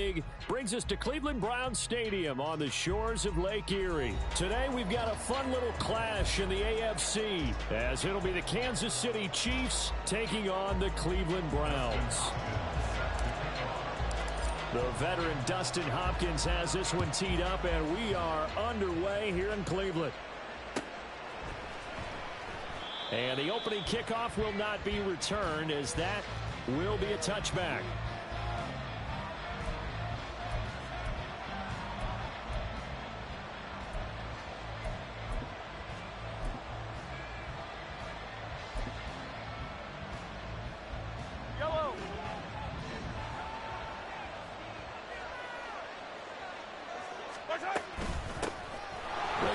League brings us to Cleveland Browns Stadium on the shores of Lake Erie. Today we've got a fun little clash in the AFC, as it'll be the Kansas City Chiefs taking on the Cleveland Browns. The veteran Dustin Hopkins has this one teed up, and we are underway here in Cleveland. And the opening kickoff will not be returned, as that will be a touchback.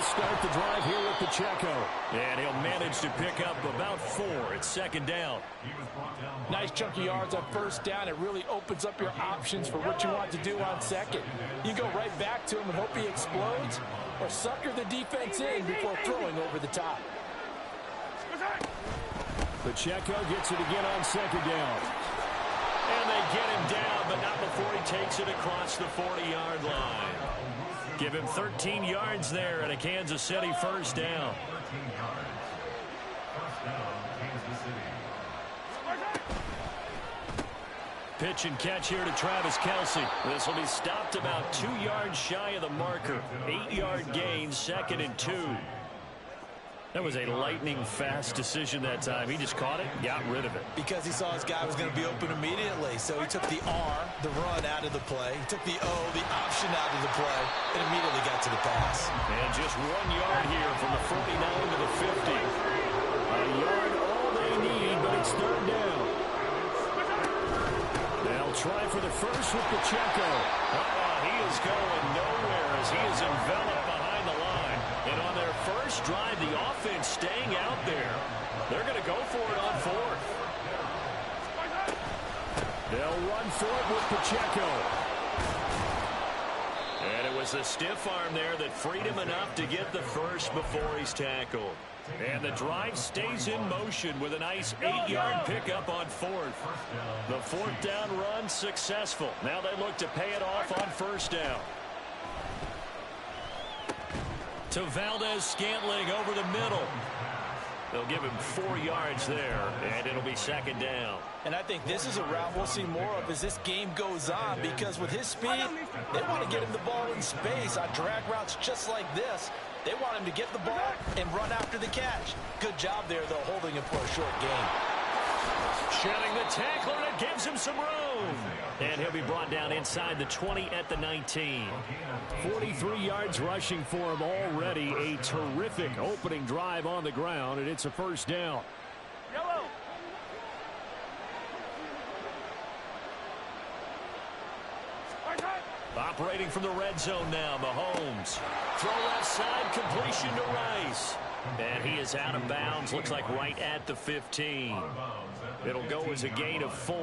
Start the drive here with Pacheco. And he'll manage to pick up about 4. It's second down. Nice chunky yards on first down. It really opens up your options for what you want to do on second. You go right back to him and hope he explodes, or sucker the defense in before throwing over the top. Pacheco gets it again on second down. And they get him down, but not before he takes it across the 40-yard line. Give him 13 yards there and a Kansas City first down. Pitch and catch here to Travis Kelce. This will be stopped about 2 yards shy of the marker. 8-yard gain, 2nd and 2. That was a lightning-fast decision that time. He just caught it, got rid of it. Because he saw his guy was going to be open immediately. So he took the R, the run, out of the play. He took the O, the option, out of the play, and immediately got to the pass. And just 1 yard here from the 49 to the 50. A yard all they need, but it's third down. They'll try for the first with Pacheco. He is going nowhere as he is enveloped behind the line. And on their first drive, the offense staying out there. They're going to go for it on 4th. They'll run for it with Pacheco. And it was a stiff arm there that freed him enough to get the first before he's tackled. And the drive stays in motion with a nice 8-yard pickup on 4th. The 4th down run successful. Now they look to pay it off on first down. To Valdez-Scantling over the middle. They'll give him 4 yards there, and it'll be second down. And I think this is a route we'll see more of as this game goes on, because with his speed, they want to get him the ball in space on drag routes just like this. They want him to get the ball and run after the catch. Good job there, though, holding him for a short gain. Shedding the tackler, and it gives him some room. And he'll be brought down inside the 20 at the 19. 43 yards rushing for him already. A terrific opening drive on the ground, and it's a first down. Yellow. Operating from the red zone now, Mahomes. Throw left side, completion to Rice. And he is out of bounds, looks like right at the 15. It'll go as a gain of 4,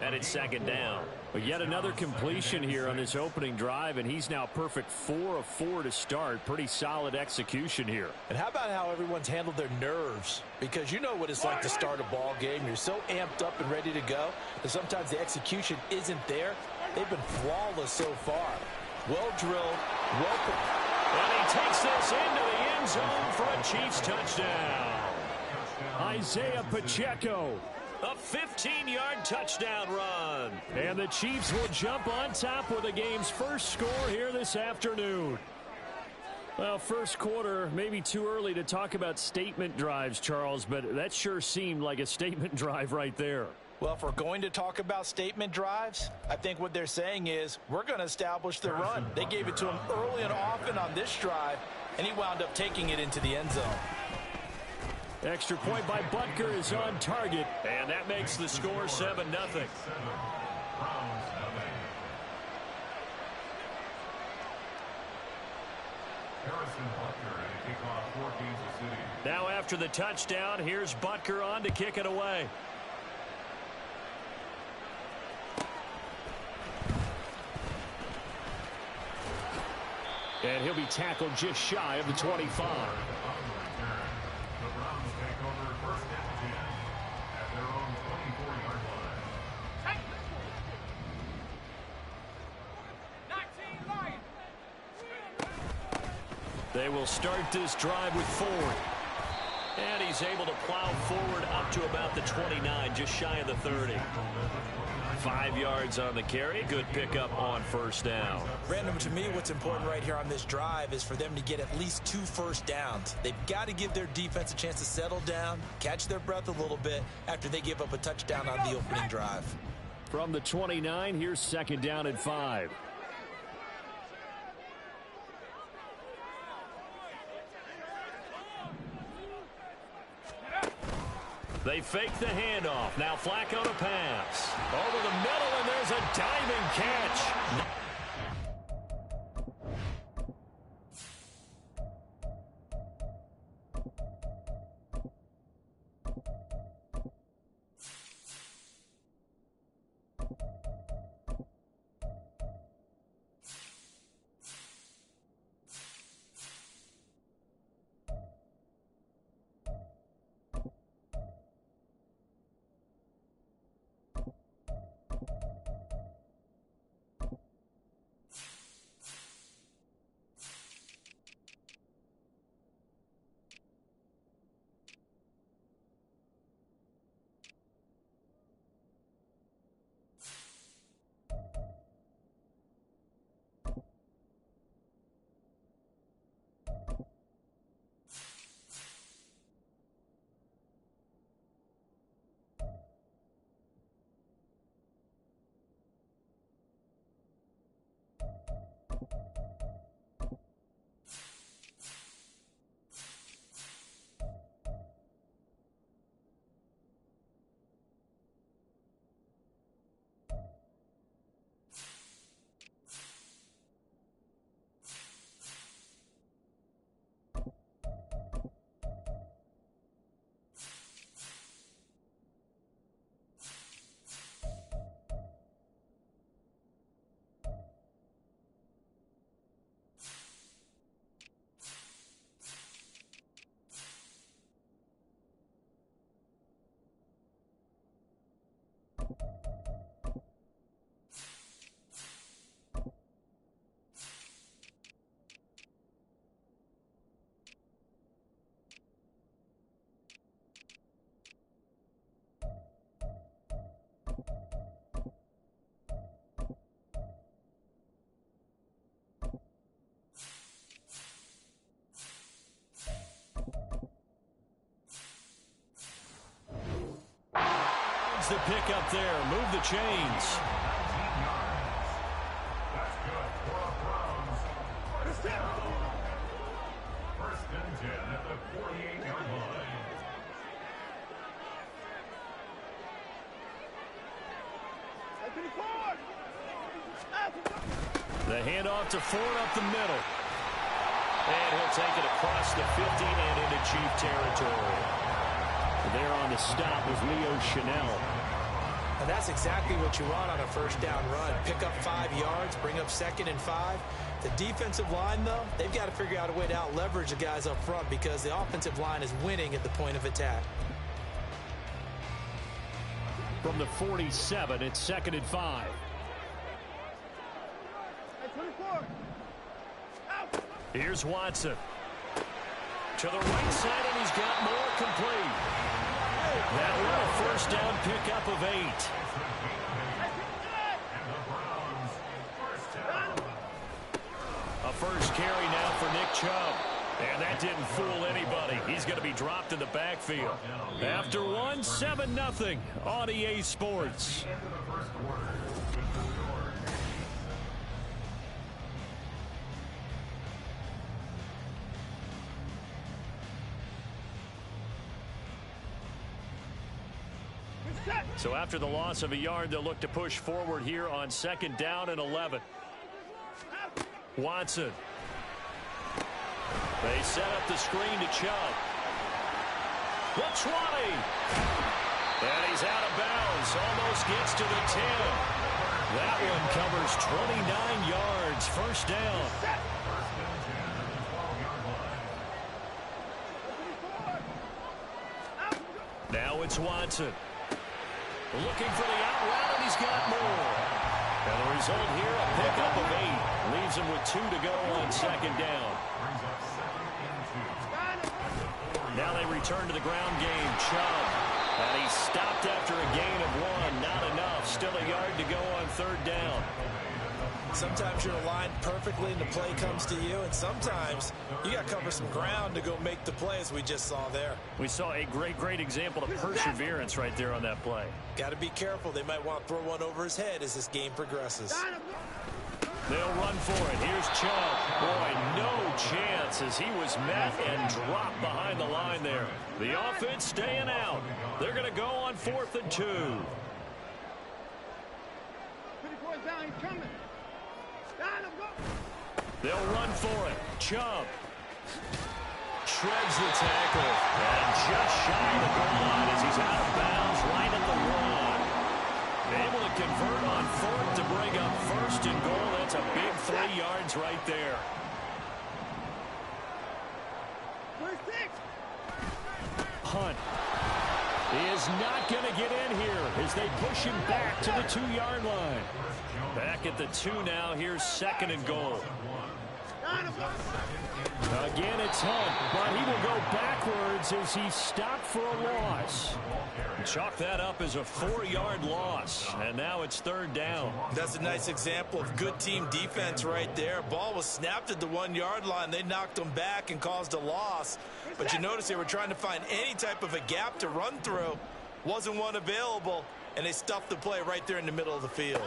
and it's second down. But yet another completion here on this opening drive, and he's now perfect 4 of 4 to start. Pretty solid execution here. And how about how everyone's handled their nerves? Because you know what it's like to start a ball game. You're so amped up and ready to go that sometimes the execution isn't there. They've been flawless so far. Well drilled, well prepared. And he takes this into the end zone for a Chiefs touchdown. Isaiah Pacheco. A 15-yard touchdown run. And the Chiefs will jump on top with the game's first score here this afternoon. Well, first quarter, maybe too early to talk about statement drives, Charles, but that sure seemed like a statement drive right there. Well, if we're going to talk about statement drives, I think what they're saying is we're going to establish the run. They gave it to him early and often on this drive, and he wound up taking it into the end zone. Extra point by Butker is on target, and that makes the score 7-0. Now after the touchdown, here's Butker on to kick it away. And he'll be tackled just shy of the 25. They will start this drive with Ford. And he's able to plow forward up to about the 29, just shy of the 30. 5 yards on the carry. Good pickup on first down. Brandon, to me, what's important right here on this drive is for them to get at least 2 first downs. They've got to give their defense a chance to settle down, catch their breath a little bit after they give up a touchdown on the opening drive. From the 29, here's second down and 5. They fake the handoff. Now Flacco to pass. Over the middle, and there's a diving catch. The pick up there. Move the chains. First and 10 at the 48-yard line. The handoff to Ford up the middle. And he'll take it across the 50 and into Chief territory. There on the stop was Leo Chanel. And that's exactly what you want on a first down run. Pick up 5 yards, bring up 2nd and 5. The defensive line, though, they've got to figure out a way to out-leverage the guys up front because the offensive line is winning at the point of attack. From the 47, it's 2nd and 5. Here's Watson. To the right side, and he's got more complete. That one a first down pickup of 8. A first carry now for Nick Chubb. And that didn't fool anybody. He's going to be dropped in the backfield. After one, 7-0 on EA Sports. So after the loss of a yard, they'll look to push forward here on 2nd down and 11. Watson. They set up the screen to Chubb. The 20. And he's out of bounds. Almost gets to the 10. That one covers 29 yards. First down. Now it's Watson. Looking for the out route, and he's got more. And the result here, a pickup of 8. Leaves him with 2 to go on 2nd down. Now they return to the ground game. Chubb. And he stopped after a gain of 1. Not enough. Still a yard to go on third down. Sometimes you're aligned perfectly and the play comes to you, and sometimes you got to cover some ground to go make the play, as we just saw there. We saw a great example of perseverance right there on that play. Got to be careful. They might want to throw one over his head as this game progresses. They'll run for it. Here's Chubb. Boy, no chance as he was met and dropped behind the line there. The offense staying out. They're going to go on 4th and 2. They'll run for it. Chubb shreds the tackle. And just shy of the goal line as he's out of bounds right at the 1. Able to convert on 4th to bring up 1st and goal. That's a big 3 yards right there. Hunt is not going to get in here as they push him back to the 2-yard line. Back at the 2 now. Here's 2nd and goal. Again, it's Hunt, but he will go backwards as he stopped for a loss. Chalk that up as a 4-yard loss, and now it's 3rd down. That's a nice example of good team defense right there. Ball was snapped at the 1-yard line. They knocked him back and caused a loss. But you notice they were trying to find any type of a gap to run through. Wasn't one available, and they stuffed the play right there in the middle of the field.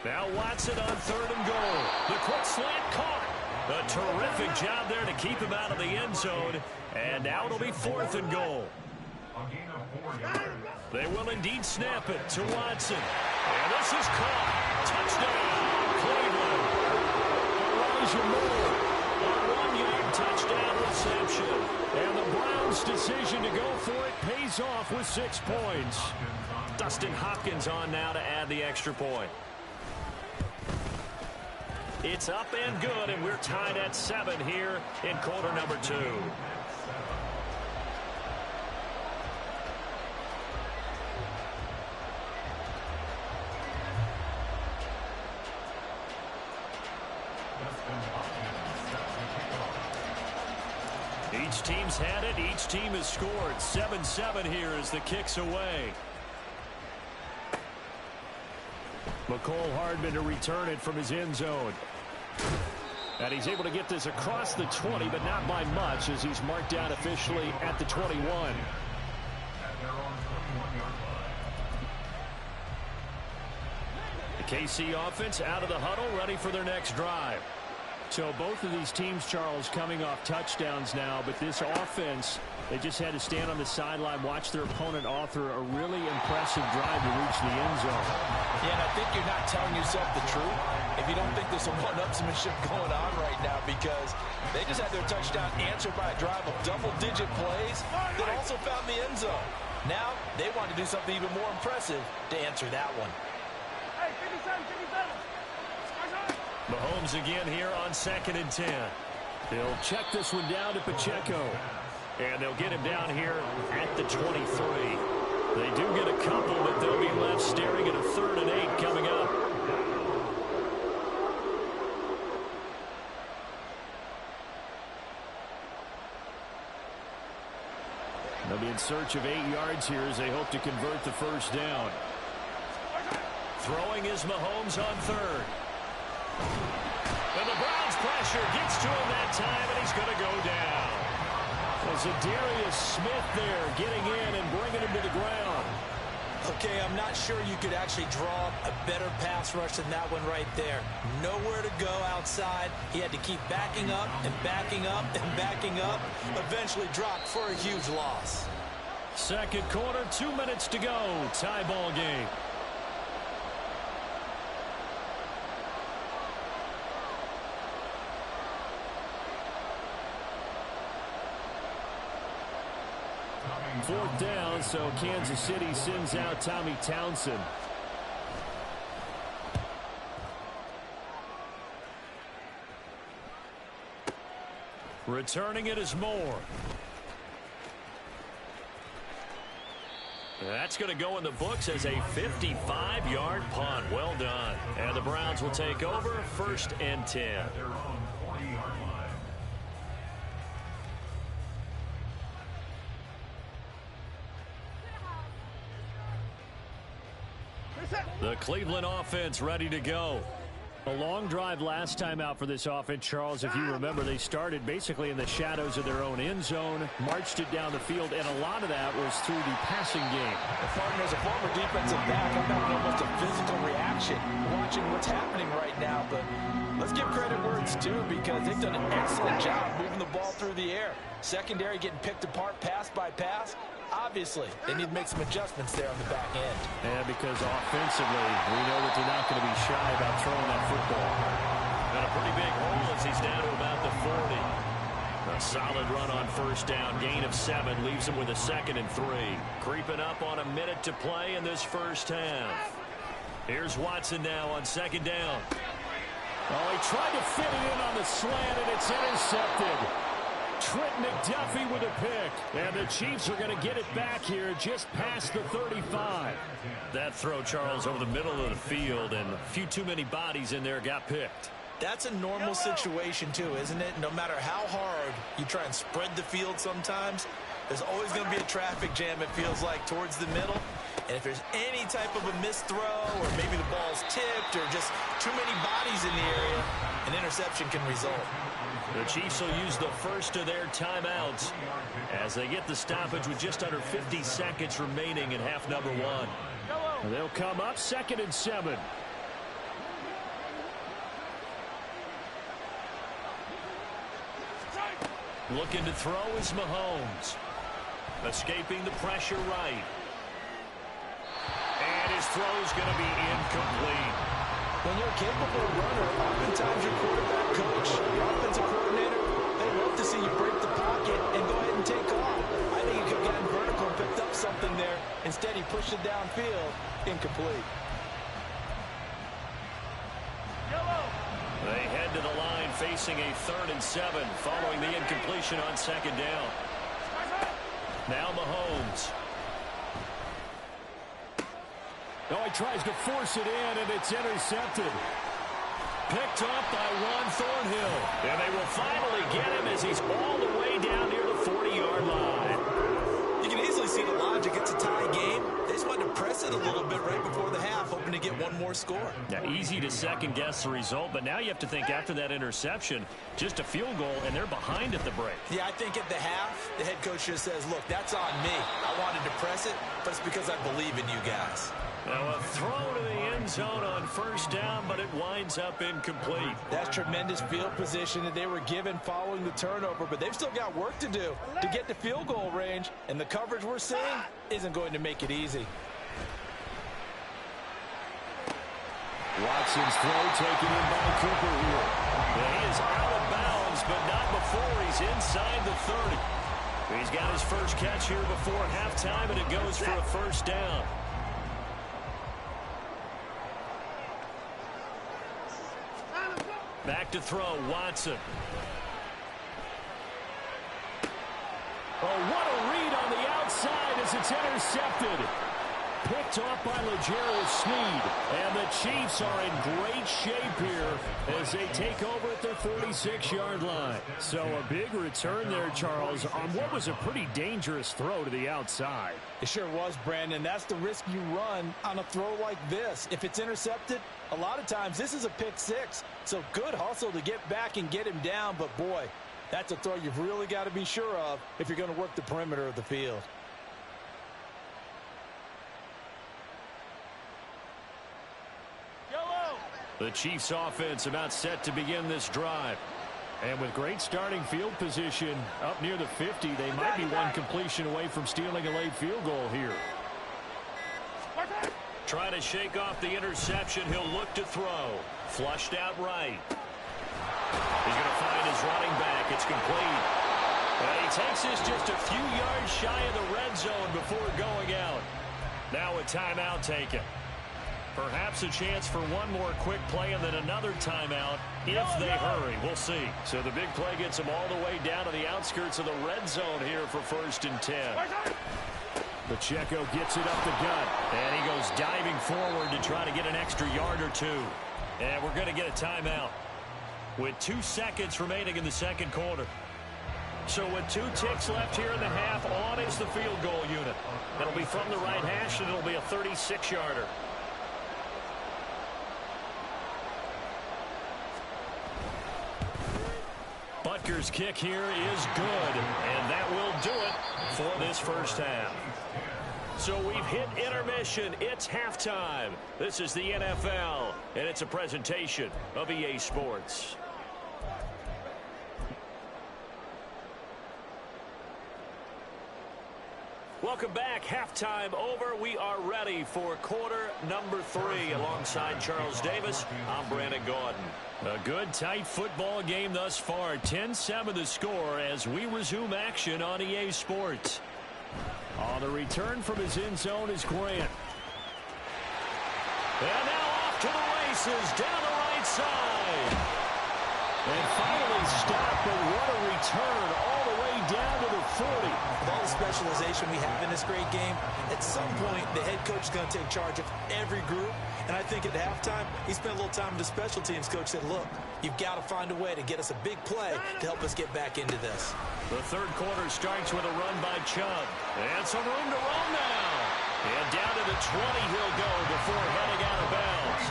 Now Watson on 3rd and goal. The quick slant caught. A terrific job there to keep him out of the end zone. And now it'll be 4th and goal. They will indeed snap it to Watson. And this is caught. Touchdown, Cleveland. Elijah Moore. A 1-yard touchdown reception. And the Browns' decision to go for it pays off with 6 points. Dustin Hopkins on now to add the extra point. It's up and good, and we're tied at 7 here in quarter number 2. Each team's had it. Each team has scored. 7-7 here as the kick's away. McCole Hardman to return it from his end zone. And he's able to get this across the 20, but not by much as he's marked down officially at the 21. The KC offense out of the huddle, ready for their next drive. So both of these teams, Charles, coming off touchdowns now, but this offense, they just had to stand on the sideline, watch their opponent author a really impressive drive to reach the end zone. Yeah, and I think you're not telling yourself the truth if you don't think there's some one-upsmanship going on right now, because they just had their touchdown answered by a drive of double-digit plays that also found the end zone. Now they want to do something even more impressive to answer that one. Mahomes again here on 2nd and 10. They'll check this one down to Pacheco. And they'll get him down here at the 23. They do get a couple, but they'll be left staring at a 3rd and 8 coming up. They'll be in search of 8 yards here as they hope to convert the first down. Throwing is Mahomes on 3rd. And the Browns pressure gets to him that time, and he's going to go down. As Darius Smith there getting in and bringing him to the ground. Okay, I'm not sure you could actually draw a better pass rush than that one right there. Nowhere to go outside. He had to keep backing up and backing up and backing up. Eventually dropped for a huge loss. 2nd quarter, 2 minutes to go. Tie ball game. Fourth down, so Kansas City sends out Tommy Townsend. Returning it is Moore. That's going to go in the books as a 55-yard punt. Well done. And the Browns will take over 1st and 10. The Cleveland offense ready to go. A long drive last time out for this offense, Charles. If you remember, they started basically in the shadows of their own end zone, marched it down the field, and a lot of that was through the passing game. Partner, as a former defensive back, I'm having almost a physical reaction watching what's happening right now. But let's give credit where it's due, because they've done an excellent job moving the ball through the air. Secondary getting picked apart pass by pass. Obviously, they need to make some adjustments there on the back end. Yeah, because offensively, we know that they're not going to be shy about throwing that football. Got a pretty big hole as he's down to about the 40. A solid run on first down. Gain of 7 leaves him with a 2nd and 3. Creeping up on a minute to play in this first half. Here's Watson now on 2nd down. Oh, he tried to fit it in on the slant, and it's intercepted. Trent McDuffie with a pick. And the Chiefs are going to get it back here just past the 35. That throw, Charles, over the middle of the field, and a few too many bodies in there got picked. That's a normal situation, too, isn't it? No matter how hard you try and spread the field sometimes, there's always going to be a traffic jam, it feels like, towards the middle. And if there's any type of a missed throw, or maybe the ball's tipped, or just too many bodies in the area, an interception can result. The Chiefs will use the first of their timeouts as they get the stoppage with just under 50 seconds remaining in half number 1. They'll come up 2nd and 7. Looking to throw is Mahomes. Escaping the pressure right. And his throw's going to be incomplete. When you're a capable runner, oftentimes your quarterback coach, your offensive coordinator, they love to see you break the pocket and go ahead and take off. I think he could have gotten vertical and picked up something there. Instead, he pushed it downfield. Incomplete. They head to the line facing a 3rd and 7 following the incompletion on 2nd down. Now Mahomes. Oh, he tries to force it in, and it's intercepted. Picked up by Juan Thornhill. And they will finally get him as he's all the way down near the 40-yard line. You can easily see the logic. It's a tie game. They just wanted to press it a little bit right before the half, hoping to get one more score. Now, easy to second-guess the result, but now you have to think after that interception, just a field goal, and they're behind at the break. Yeah, I think at the half, the head coach just says, look, that's on me. I wanted to press it, but it's because I believe in you guys. Now a throw to the end zone on first down, but it winds up incomplete. That's tremendous field position that they were given following the turnover, but they've still got work to do to get to field goal range, and the coverage we're seeing isn't going to make it easy. Watson's throw taken in by Cooper here. And he is out of bounds, but not before he's inside the 30. He's got his first catch here before halftime, and it goes for a first down. Back to throw, Watson. Oh, what a read on the outside as it's intercepted. Picked off by L'Jarius Sneed. And the Chiefs are in great shape here as they take over at their 46-yard line. So a big return there, Charles, on what was a pretty dangerous throw to the outside. It sure was, Brandon. That's the risk you run on a throw like this. If it's intercepted, a lot of times this is a pick 6. So good hustle to get back and get him down. But, boy, that's a throw you've really got to be sure of if you're going to work the perimeter of the field. The Chiefs offense about set to begin this drive. And with great starting field position up near the 50, they might be one completion away from stealing a late field goal here. Trying to shake off the interception. He'll look to throw. Flushed out right. He's going to find his running back. It's complete. And he takes this just a few yards shy of the red zone before going out. Now a timeout taken. Perhaps a chance for one more quick play and then another timeout if they hurry. We'll see. So the big play gets them all the way down to the outskirts of the red zone here for 1st and 10. Pacheco gets it up the gut, and he goes diving forward to try to get an extra yard or two. And we're going to get a timeout with 2 seconds remaining in the second quarter. So with 2 ticks left here in the half, on is the field goal unit. It'll be from the right hash, and it'll be a 36-yarder. First kick here is good, and that will do it for this first half. So we've hit intermission. It's halftime. This is the NFL, and it's a presentation of EA Sports. Welcome back. Halftime over. We are ready for quarter number 3. Alongside Charles Davis, I'm Brandon Gordon. A good, tight football game thus far. 10-7 the score as we resume action on EA Sports. On the return from his end zone is Grant. And now off to the races down the right side. And finally stopped, but what a return all the way down to the 40. With all the specialization we have in this great game, at some point the head coach is going to take charge of every group. And I think at halftime, he spent a little time with the special teams coach, said, look, you've got to find a way to get us a big play to help us get back into this. The third quarter starts with a run by Chubb. And some room to run now. And down to the 20 he'll go before heading out of bounds.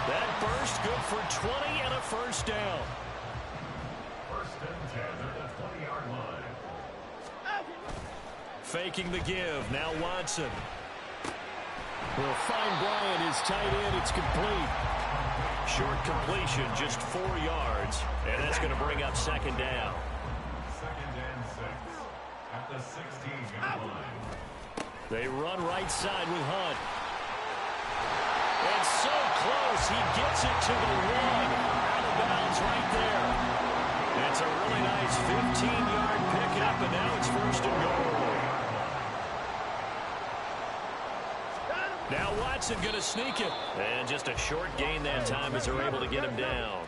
That burst good for 20 and a first down. First and 10 at the 20-yard line. Faking the give. Now Watson. Will find Bryant, his tight end. It's complete. Short completion, just 4 yards. And that's going to bring up second down. Second and 6 at the 16-yard line. They run right side with Hunt. And so close, he gets it to the 1. Out of bounds right there. It's a really nice 15-yard pickup, and now it's first and goal. Now Watson going to sneak it. And just a short gain that time as they're able to get him down.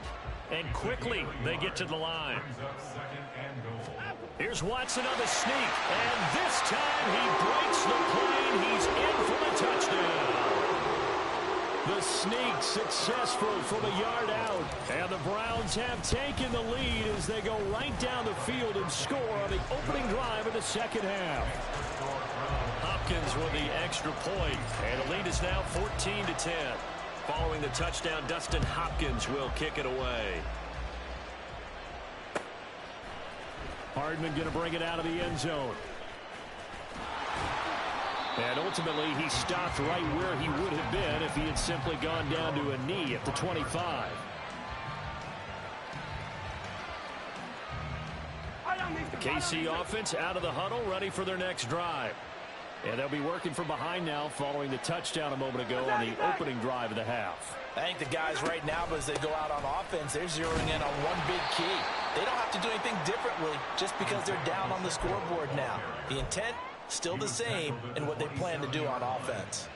And quickly, they get to the line. Brings up second and goal. Here's Watson on the sneak. And this time he breaks the plane. He's in for the touchdown. The sneak successful from a yard out. And the Browns have taken the lead as they go right down the field and score on the opening drive of the second half. Hopkins with the extra point. And the lead is now 14-10. Following the touchdown, Dustin Hopkins will kick it away. Hardman going to bring it out of the end zone. And ultimately, he stopped right where he would have been if he had simply gone down to a knee at the 25. The KC offense out of the huddle, ready for their next drive. And they'll be working from behind now following the touchdown a moment ago on the opening drive of the half. I think the guys right now, as they go out on offense, they're zeroing in on one big key. They don't have to do anything differently just because they're down on the scoreboard now. The intent, still the same in what they plan to do on offense.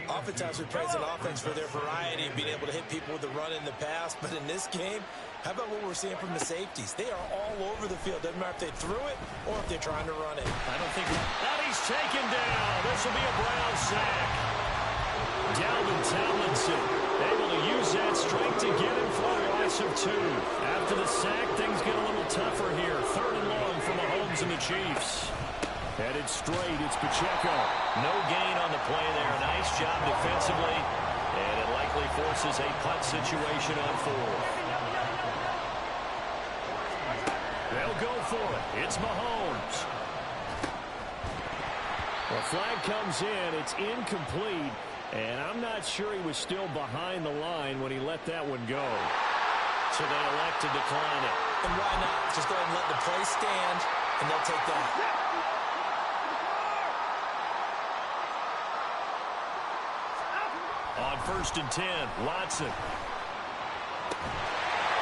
Oftentimes we praise an offense for their variety of being able to hit people with the run in the pass, but in this game, how about what we're seeing from the safeties? They are all over the field. Doesn't matter if they threw it or if they're trying to run it. I don't think... And he's taken down. This will be a Brown sack. Dalvin Tomlinson able to use that strength to get him for a loss of 2. After the sack, things get a little tougher here. 3rd and long for Mahomes and the Chiefs. Headed straight, it's Pacheco. No gain on the play there. Nice job defensively. And it likely forces a punt situation on 4th. They'll go for it. It's Mahomes. The flag comes in. It's incomplete. And I'm not sure he was still behind the line when he let that one go. So they elect to decline it. And why not? Just go ahead and let the play stand, and they'll take that. On 1st and 10, Watson.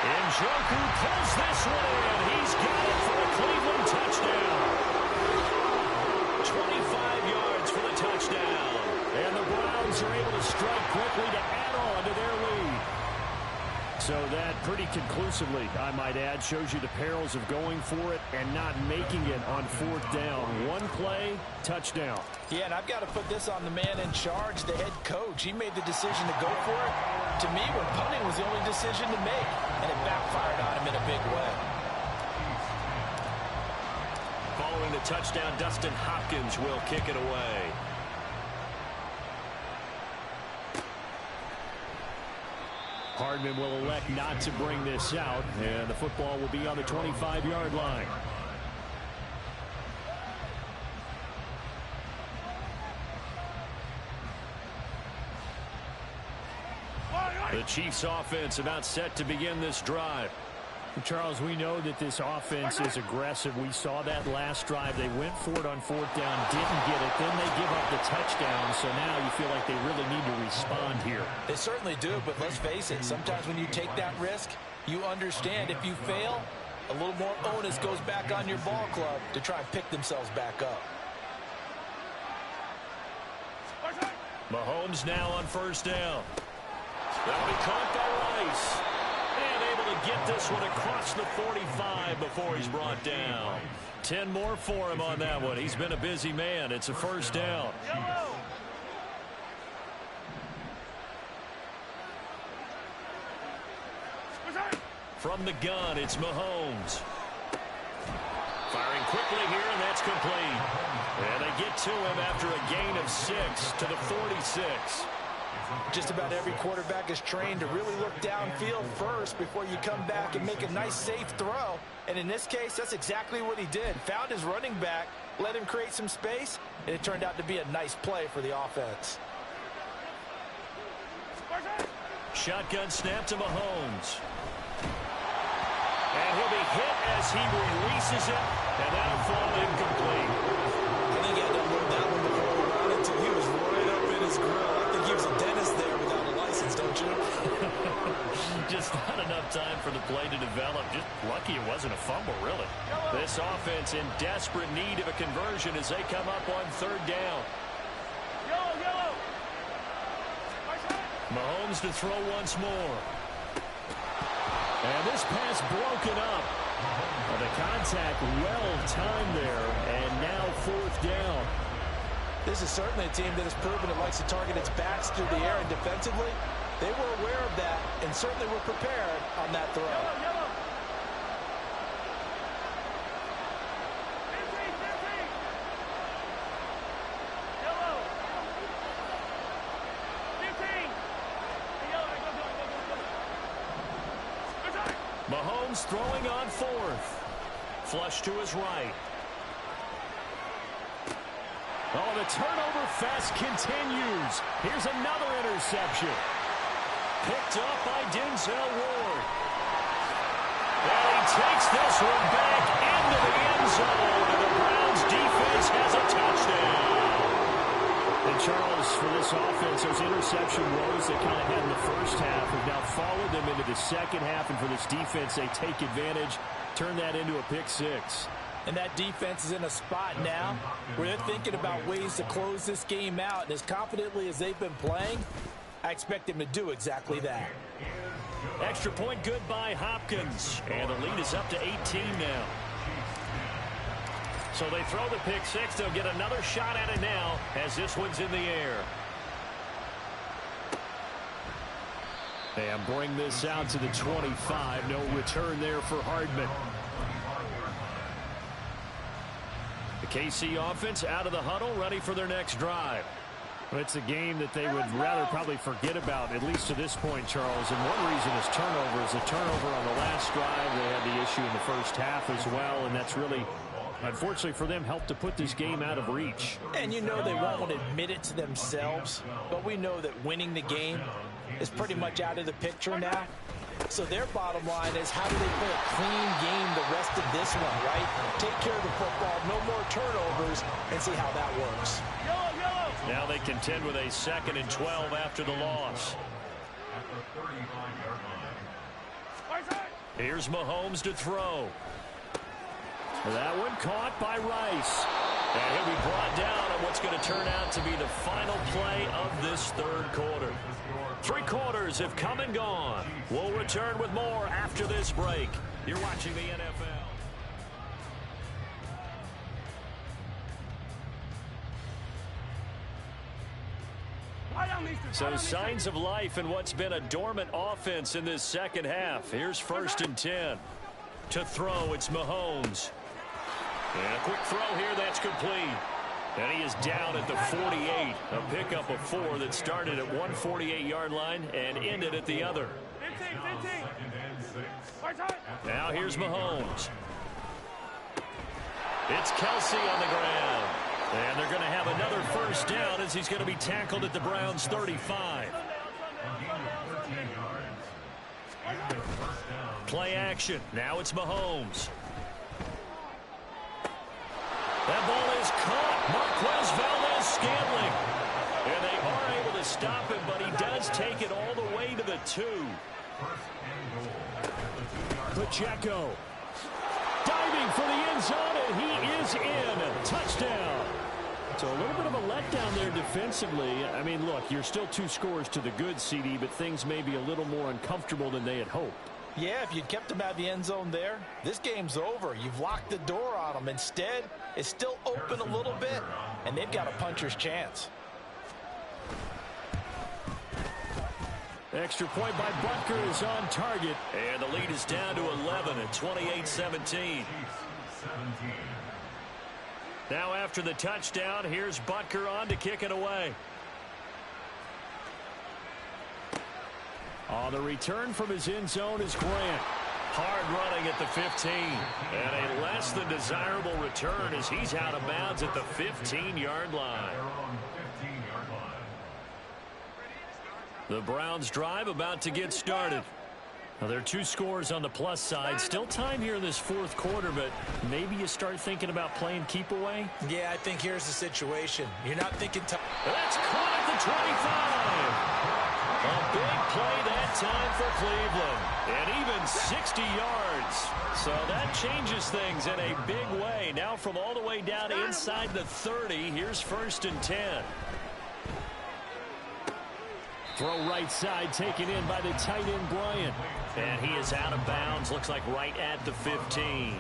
Njoku pulls this one in. He's got it for a Cleveland touchdown. 25 yards for the touchdown. And the Browns are able to strike quickly to add on to their lead. So that pretty conclusively, I might add, shows you the perils of going for it and not making it on 4th down. One play, touchdown. Yeah, and I've got to put this on the man in charge, the head coach. He made the decision to go for it. To me, when punting was the only decision to make, and it backfired on him in a big way. Following the touchdown, Dustin Hopkins will kick it away. Hardman will elect not to bring this out, and the football will be on the 25-yard line. The Chiefs offense about set to begin this drive. Charles, we know that this offense is aggressive. We saw that last drive. They went for it on fourth down, didn't get it. Then they give up the touchdown. So now you feel like they really need to respond here. They certainly do, but let's face it. Sometimes when you take that risk, you understand if you fail, a little more onus goes back on your ball club to try and pick themselves back up. Mahomes now on first down. That'll be caught by Rice. And able to get this one across the 45 before he's brought down. 10 more for him on that one. He's been a busy man. It's a first down. From the gun, it's Mahomes. Firing quickly here, and that's complete. And they get to him after a gain of 6 to the 46. Just about every quarterback is trained to really look downfield first before you come back and make a nice, safe throw. And in this case, that's exactly what he did. Found his running back, let him create some space, and it turned out to be a nice play for the offense. Shotgun snap to Mahomes. And he'll be hit as he releases it, and that'll fall incomplete. I think he had to unload that one before he ran it until he was right up in his grill. I think he was a dentist there without a license, don't you? Just not enough time for the play to develop. Just lucky it wasn't a fumble, really. This offense in desperate need of a conversion as they come up on third down. Mahomes to throw once more. And this pass broken up. The contact well timed there, and now fourth down. This is certainly a team that has proven it likes to target its backs through the air, and defensively, they were aware of that and certainly were prepared on that throw. Mahomes throwing on fourth. Flush to his right. Oh, the turnover fest continues. Here's another interception. Picked up by Denzel Ward. And he takes this one back into the end zone. And the Browns defense has a touchdown. And Charles, for this offense, those interception woes that kind of had in the first half have now followed them into the second half. And for this defense, they take advantage, turn that into a pick six. And that defense is in a spot now where they're thinking about ways to close this game out. And as confidently as they've been playing, I expect them to do exactly that. Extra point good by Hopkins. And the lead is up to 18 now. So they throw the pick six. They'll get another shot at it now as this one's in the air. And bring this out to the 25. No return there for Hardman. The KC offense out of the huddle, ready for their next drive. Well, it's a game that they would rather probably forget about, at least to this point, Charles. And one reason is turnovers. A turnover on the last drive. They had the issue in the first half as well, and that's really, unfortunately for them, helped to put this game out of reach. And you know they won't want to admit it to themselves, but we know that winning the game is pretty much out of the picture now. So their bottom line is, how do they play a clean game the rest of this one, right? Take care of the football, no more turnovers, and see how that works. Now they contend with a 2nd and 12 after the loss. Here's Mahomes to throw. That one caught by Rice. And he'll be brought down on what's going to turn out to be the final play of this third quarter. 3 quarters have come and gone. We'll return with more after this break. You're watching the NFL. So signs of life in what's been a dormant offense in this second half. Here's 1st and 10. To throw, it's Mahomes. And a quick throw here, that's complete. And he is down at the 48. A pickup of 4 that started at one 48-yard line and ended at the other. Now here's Mahomes. It's Kelsey on the ground. And they're going to have another first down as he's going to be tackled at the Browns' 35. Play action. Now it's Mahomes. That ball is caught. Marquez Valdes-Scantling. And they are able to stop him, but he does take it all the way to the 2. Pacheco. Diving for the end zone, and he is in. Touchdown. So a little bit of a letdown there defensively. I mean, look, you're still 2 scores to the good, CD, but things may be a little more uncomfortable than they had hoped. Yeah, if you'd kept him out of the end zone there, this game's over. You've locked the door on him. Instead, it's still open a little bit, and they've got a puncher's chance. Extra point by Butker is on target. And the lead is down to 11 at 28-17. Now after the touchdown, here's Butker on to kick it away. On the return from his end zone is Grant. Hard running at the 15. And a less than desirable return as he's out of bounds at the 15-yard line. The Browns drive about to get started. Now, there are 2 scores on the plus side. Still time here in this 4th quarter, but maybe you start thinking about playing keep away. Yeah, I think here's the situation. You're not thinking time. That's caught at the 25. A big play that time for Cleveland. And even 60 yards. So that changes things in a big way. Now from all the way down inside the 30, here's 1st and 10. Throw right side taken in by the tight end Bryant. And he is out of bounds, looks like right at the 15.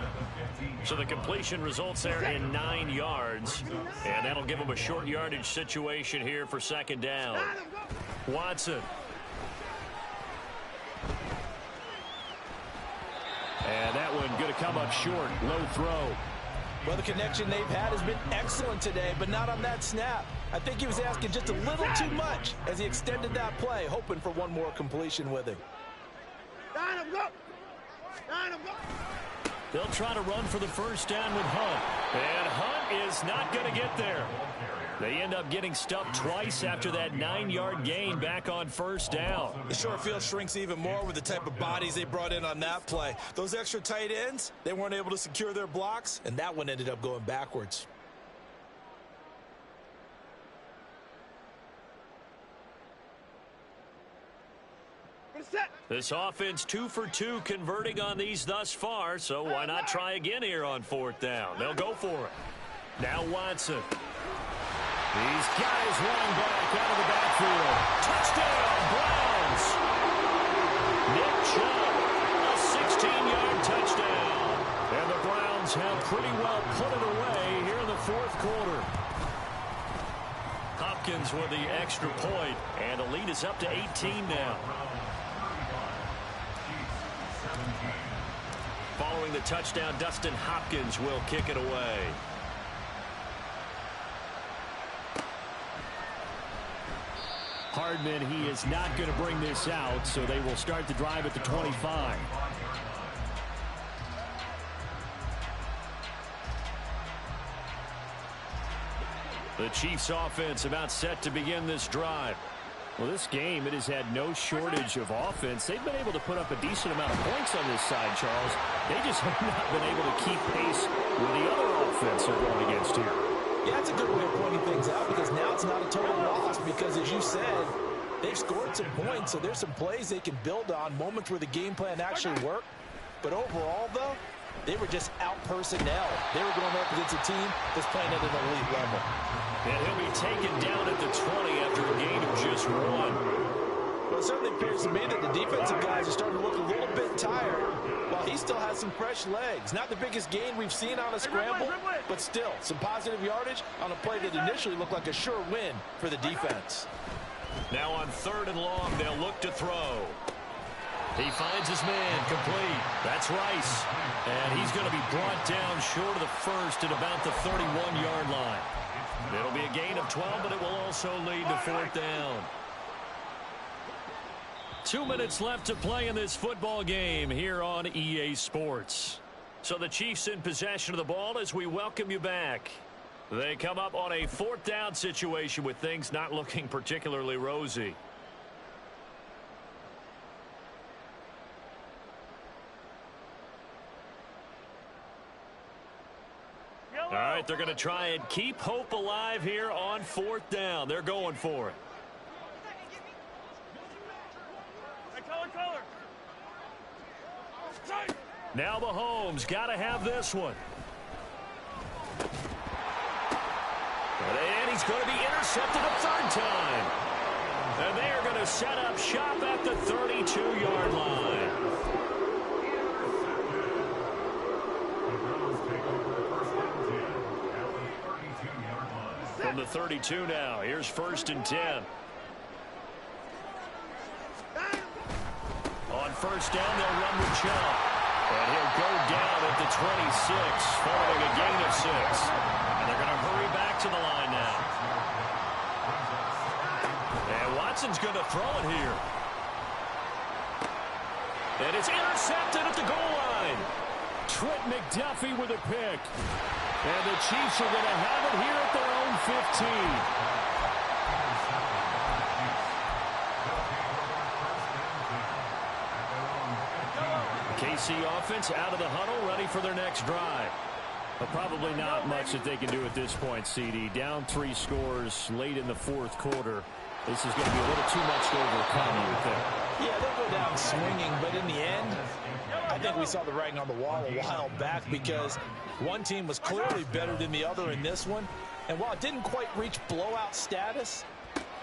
So the completion results there in 9 yards. And that'll give him a short yardage situation here for 2nd down. Watson. And that one going to come up short. Low throw. Well, the connection they've had has been excellent today, but not on that snap. I think he was asking just a little too much as he extended that play, hoping for one more completion with him. They'll try to run for the first down with Hunt. And Hunt is not going to get there. They end up getting stuffed twice after that 9-yard gain back on 1st down. The short field shrinks even more with the type of bodies they brought in on that play. Those extra tight ends, they weren't able to secure their blocks, and that one ended up going backwards. This offense 2 for 2 converting on these thus far, so why not try again here on 4th down? They'll go for it. Now Watson. He's got his running back out of the backfield. Touchdown, Browns! Nick Chubb, a 16-yard touchdown. And the Browns have pretty well put it away here in the 4th quarter. Hopkins with the extra point, and the lead is up to 18 now. Following the touchdown, Dustin Hopkins will kick it away. Hardman, he is not going to bring this out, so they will start the drive at the 25. The Chiefs offense about set to begin this drive. Well, this game, it has had no shortage of offense. They've been able to put up a decent amount of points on this side, Charles. They just have not been able to keep pace with the other offense they're going against here. Yeah, that's a good way of pointing things out because now it's not a total loss because, as you said, they've scored some points, so there's some plays they can build on, moments where the game plan actually worked. But overall, though, they were just out-personnel. They were going up against a team that's playing at an elite level. And he'll be taken down at the 20 after a gain of just 1. Well, it certainly appears to me that the defensive guys are starting to look a little bit tired while he still has some fresh legs. Not the biggest gain we've seen on a scramble, but still some positive yardage on a play that initially looked like a sure win for the defense. Now on 3rd and long, they'll look to throw. He finds his man complete. That's Rice. And he's going to be brought down short of the first at about the 31-yard line. It'll be a gain of 12, but it will also lead to 4th down. 2 minutes left to play in this football game here on EA Sports. So the Chiefs in possession of the ball as we welcome you back. They come up on a 4th down situation with things not looking particularly rosy. All right, they're going to try and keep hope alive here on 4th down. They're going for it. Now Mahomes got to have this one. And he's going to be intercepted a 3rd time. And they are going to set up shop at the 32-yard line. From the 32 now, here's 1st and 10. On 1st down, they'll run with Chubb. And he'll go down at the 26, following a gain of 6. And they're going to hurry back to the line now. And Watson's going to throw it here. And it's intercepted at the goal line. Trent McDuffie with a pick. And the Chiefs are going to have it here at their own 15. KC offense out of the huddle, ready for their next drive. But probably not much that they can do at this point, CD. Down 3 scores late in the 4th quarter. This is going to be a little too much to overcome, you would think. Yeah, they'll go down swinging, but in the end, I think we saw the writing on the wall a while back because one team was clearly better than the other in this one. And while it didn't quite reach blowout status,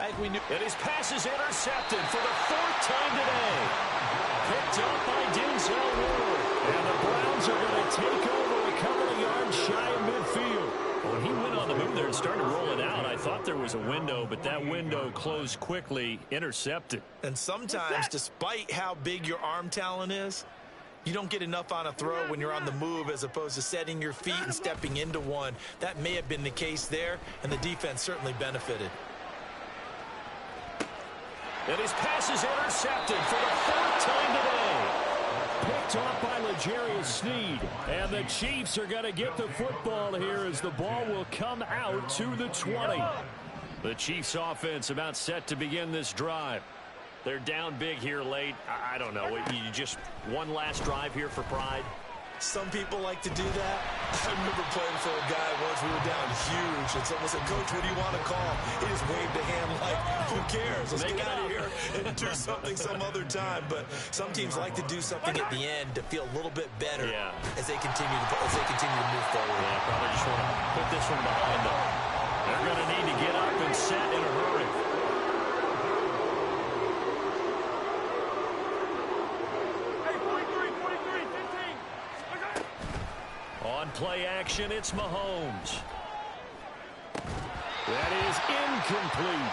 I think we knew. And his pass is intercepted for the 4th time today. Picked up by Denzel Ward. And the Browns are going to take over a couple of yards shy of midfield. When he went on the move there and started rolling out, I thought there was a window, but that window closed quickly, intercepted. And sometimes, despite how big your arm talent is, you don't get enough on a throw when you're on the move as opposed to setting your feet and stepping into one. That may have been the case there, and the defense certainly benefited. And his pass is intercepted for the 4th time today. Picked off by L'Jarius Sneed. And the Chiefs are going to get the football here as the ball will come out to the 20. The Chiefs offense about set to begin this drive. They're down big here late. I don't know. You just one last drive here for pride. Some people like to do that. I remember playing for a guy once. We were down huge, and someone said, "Coach, what do you want to call?" He just waved a hand like, "Who cares? Let's get out of here and do something some other time." But some teams like to do something at the end to feel a little bit better as they continue to move forward. Yeah, probably just want to put this one behind them. They're going to need to get up and set in a hurry. On play action, it's Mahomes. That is incomplete.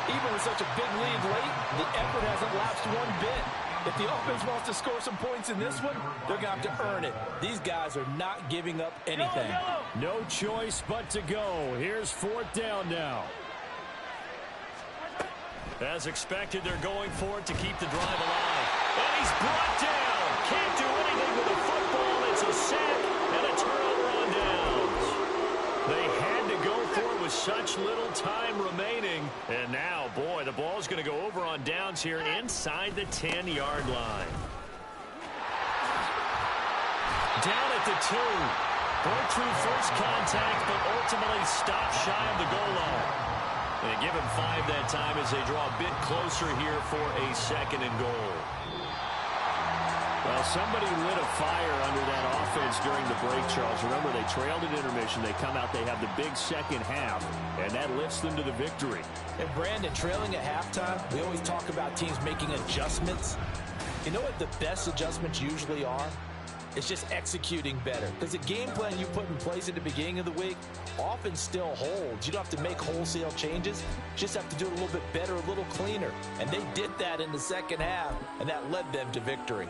Even with such a big lead late, the effort hasn't lapsed one bit. If the offense wants to score some points in this one, they're going to have to earn it. These guys are not giving up anything. No choice but to go. Here's 4th down now. As expected, they're going for it to keep the drive alive. And he's brought down. Can't do anything with the football. It's a sack and a turnover on downs. They had to go for it with such little time remaining. And now, boy, the ball's going to go over on downs here inside the 10-yard line. Down at the 2. Broke through first contact, but ultimately stopped shy of the goal line. They give him 5 that time as they draw a bit closer here for a 2nd and goal. Well, somebody lit a fire under that offense during the break, Charles. Remember, they trailed at intermission. They come out, they have the big second half, and that lifts them to the victory. And Brandon, trailing at halftime, we always talk about teams making adjustments. You know what the best adjustments usually are? It's just executing better. Because the game plan you put in place at the beginning of the week often still holds. You don't have to make wholesale changes. You just have to do it a little bit better, a little cleaner. And they did that in the second half, and that led them to victory.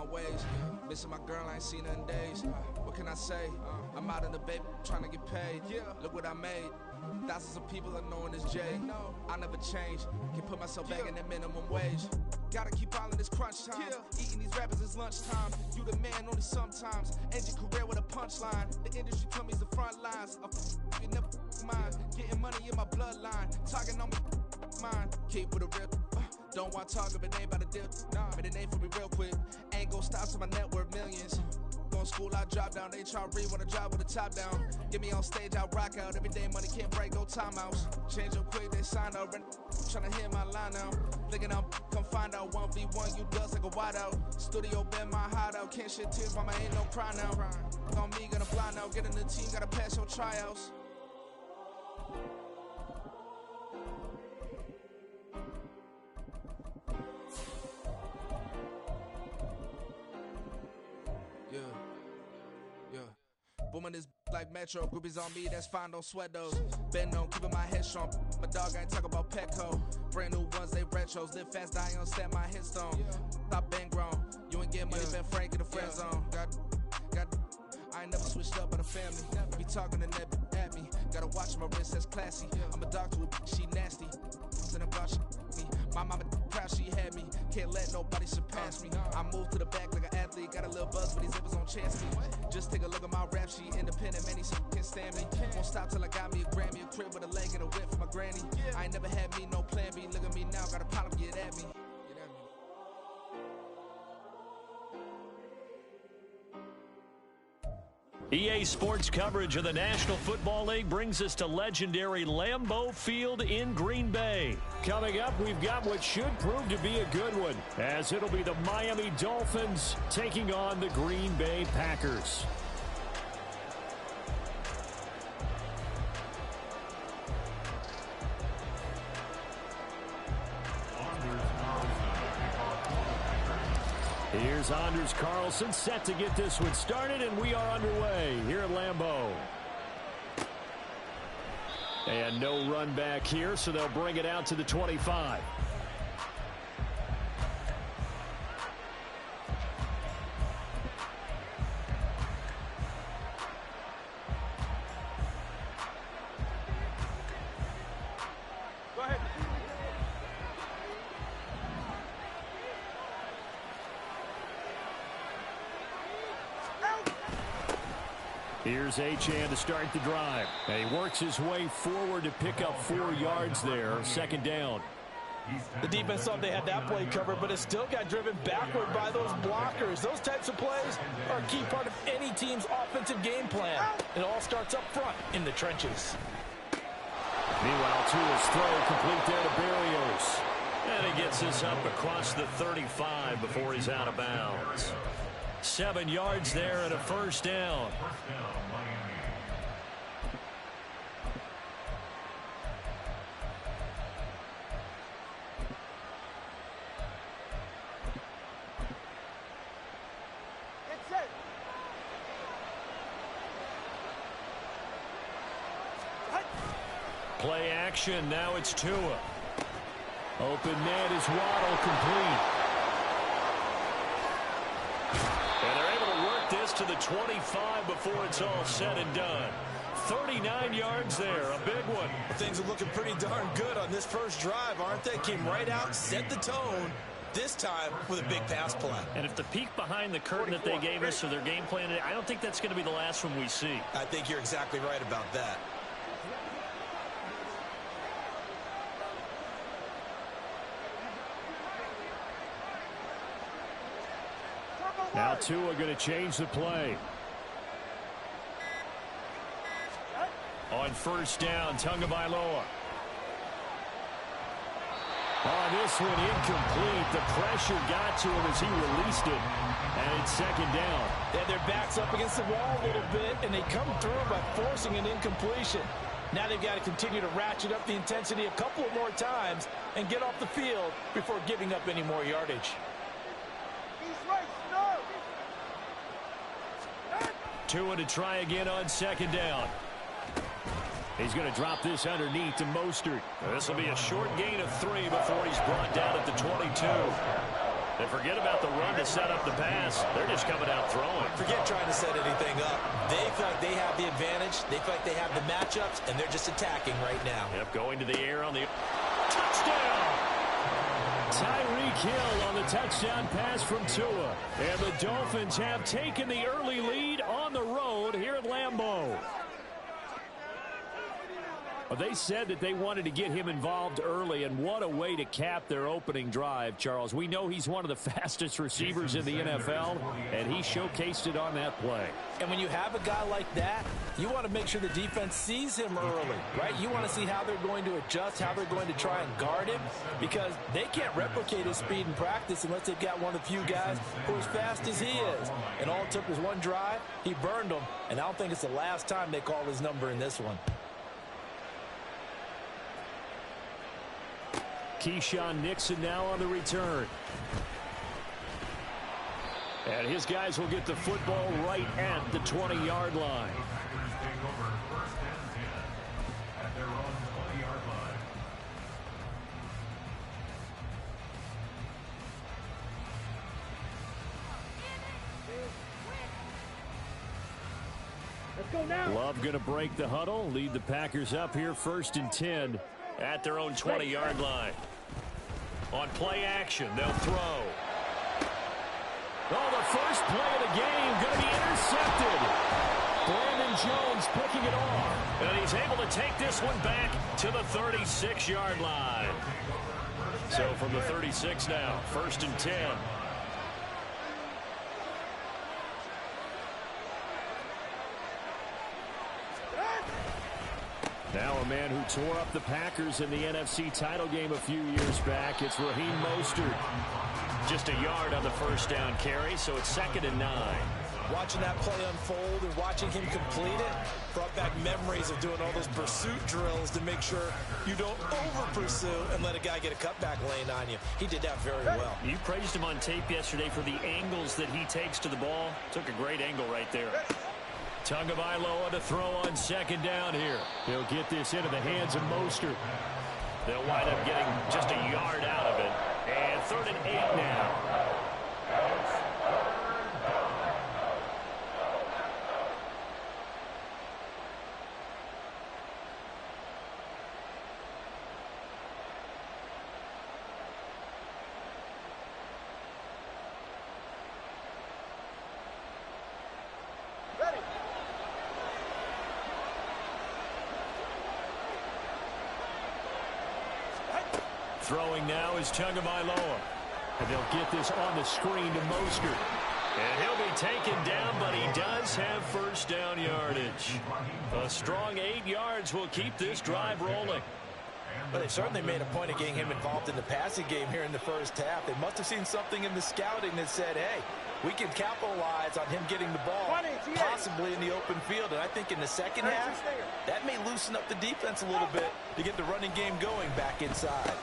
my ways. Missing my girl, I ain't seen her in days. What can I say? I'm out in the baby trying to get paid. Look what I made. Thousands of people are knowing this Jay. I'll never change. Can put myself back in that minimum wage. Gotta keep all in this crunch time. Eating these rappers is lunchtime. You the man only sometimes. End your career with a punchline. The industry told me it's the front lines. You never mind. Getting money in my bloodline. Talking on me, mine. Keep with a real. Don't want to talk if it ain't about the deal. Made a name for me real quick. Ain't gon' stop till my net worth millions. Going school, I drop down. They try to read when I drive with the top down. Get me on stage, I rock out. Every day money can't break, no timeouts. Change up quick, they sign up. Tryna hear my line now. Thinking I'm come find out 1v1, you dust like a wideout. Studio been my hideout. Can't shed tears, mama ain't no cry now. On me, gonna blind out. Get in the team, gotta pass your tryouts. Booming this like Metro, groupies on me, that's fine, don't sweat those. Been on, keeping my head strong. My dog ain't talk about Petco. Brand new ones, they retros. Live fast, die on set, my headstone. Stop been grown. You ain't get money, been frank in the friend zone. I ain't never switched up on the family. Be talking to that at me. Gotta watch my wrist, that's classy. I'm a dog to a she nasty. Then about she me. My mama proud she had me. Can't let nobody surpass me. I moved to the back like an athlete. Got a little buzz, but these zippers on chance me. Just take a look at my rap sheet. Independent, man, these can't stand me. Won't stop till I got me a Grammy, a crib with a leg and a whip for my granny. I ain't never had me no plan B. Look at me now, got a problem, get at me. EA Sports coverage of the National Football League brings us to legendary Lambeau Field in Green Bay. Coming up, we've got what should prove to be a good one, as it'll be the Miami Dolphins taking on the Green Bay Packers. Here's Anders Carlson set to get this one started, and we are underway here at Lambeau. And no run back here, so they'll bring it out to the 25. Here's Achane to start the drive. And he works his way forward to pick up 4 yards there. Second down. The defense thought they had that play covered, but it still got driven backward by those blockers. Those types of plays are a key part of any team's offensive game plan. It all starts up front in the trenches. Meanwhile, Tua's throw complete there to Berrios. And he gets this up across the 35 before he's out of bounds. 7 yards there and a first down. Play action, now it's Tua. Open man is Waddle, complete. And they're able to work this to the 25 before it's all said and done. 39 yards there, a big one. Things are looking pretty darn good on this first drive, aren't they? Came right out, set the tone, this time with a big pass play. And if the peek behind the curtain that they gave us for their game plan, I don't think that's going to be the last one we see. I think you're exactly right about that. Now Tua going to change the play. On first down, Tagovailoa. On this one, incomplete. The pressure got to him as he released it. And it's second down. They had their backs up against the wall a little bit, and they come through by forcing an incompletion. Now they've got to continue to ratchet up the intensity a couple of more times and get off the field before giving up any more yardage. Tua to try again on second down. He's going to drop this underneath to Mostert. This will be a short gain of 3 before he's brought down at the 22. And forget about the run to set up the pass. They're just coming out throwing. Forget trying to set anything up. They feel like they have the advantage. They feel like they have the matchups, and they're just attacking right now. Yep, going to the air on the touchdown. Tyreek Hill on the touchdown pass from Tua. And the Dolphins have taken the early lead on the road here at Lambeau. They said that they wanted to get him involved early, and what a way to cap their opening drive, Charles. We know he's one of the fastest receivers in the NFL, and he showcased it on that play. And when you have a guy like that, you want to make sure the defense sees him early, right? You want to see how they're going to adjust, how they're going to try and guard him, because they can't replicate his speed in practice unless they've got one of the few guys who are as fast as he is. And all it took was one drive. He burned them, and I don't think it's the last time they call his number in this one. Keyshawn Nixon now on the return. And his guys will get the football right at the 20-yard line. Take over first and 10 at their own 20-yard line. Let's go now. Love going to break the huddle, lead the Packers up here first and 10 at their own 20-yard line. On play action, they'll throw. Oh, the first play of the game going to be intercepted. Brandon Jones picking it off. And he's able to take this one back to the 36-yard line. So from the 36 now, first and 10. Now a man who tore up the Packers in the NFC title game a few years back. It's Raheem Mostert. Just a yard on the first down carry, so it's 2nd and 9. Watching that play unfold and watching him complete it brought back memories of doing all those pursuit drills to make sure you don't over-pursue and let a guy get a cutback lane on you. He did that very well. You praised him on tape yesterday for the angles that he takes to the ball. Took a great angle right there. Tagovailoa to throw on 2nd down here. He'll get this into the hands of Mostert. They'll wind up getting just a yard out of it. And 3rd and 8 now. Throwing now is Tagovailoa. And they'll get this on the screen to Mostert. And he'll be taken down, but he does have first down yardage. A strong 8 yards will keep this drive rolling. But they certainly made a point of getting him involved in the passing game here in the first half. They must have seen something in the scouting that said, hey, we can capitalize on him getting the ball, possibly in the open field. And I think in the second half, that may loosen up the defense a little bit to get the running game going back inside.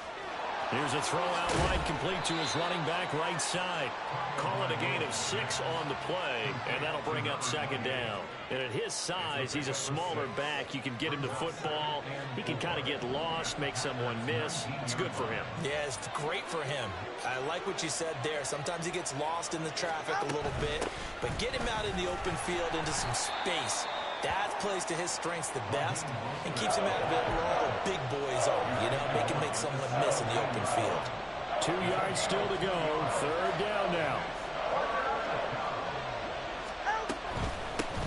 Here's a throw out wide, complete to his running back right side. Call it a gain of 6 on the play, and that'll bring up 2nd down. And at his size, he's a smaller back. You can get him to football. He can kind of get lost, make someone miss. It's good for him. Yeah, it's great for him. I like what you said there. Sometimes he gets lost in the traffic a little bit, but get him out in the open field into some space. That plays to his strengths the best and keeps him out of it where all the big boys are, you know, make someone miss in the open field. 2 yards still to go. 3rd down now.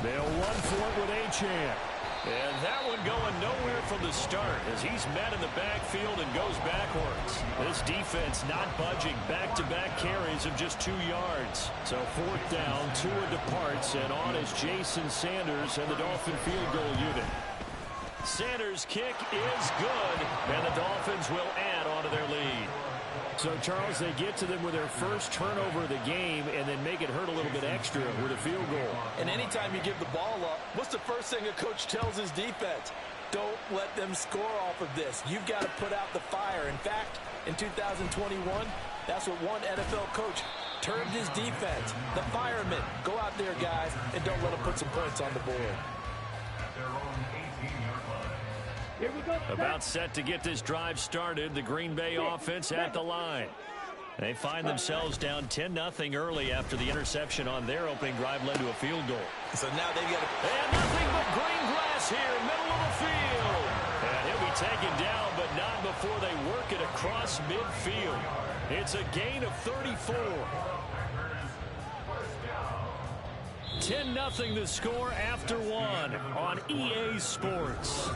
They'll run for it with Achane. And that one going nowhere from the start as he's met in the backfield and goes backwards. This defense not budging. Back-to-back carries of just 2 yards. So 4th down, Tua departs, and on is Jason Sanders and the Dolphin field goal unit. Sanders' kick is good, and the Dolphins will add on to their lead. So, Charles, they get to them with their first turnover of the game and then make it hurt a little bit extra with a field goal. And anytime you give the ball up, what's the first thing a coach tells his defense? Don't let them score off of this. You've got to put out the fire. In fact, in 2021, that's what one NFL coach termed his defense. The firemen. Go out there, guys, and don't let them put some points on the board. About set to get this drive started. The Green Bay offense at the line. They find themselves down 10-0 early after the interception on their opening drive led to a field goal. So now they've got to... And nothing but green grass here, middle of the field. And he'll be taken down, but not before they work it across midfield. It's a gain of 34. 10-0 the score after one on EA Sports.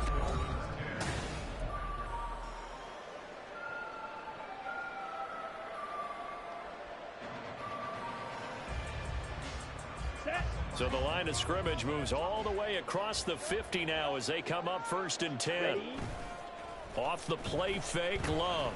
So the line of scrimmage moves all the way across the 50 now as they come up 1st and 10. Ready? Off the play fake, Love.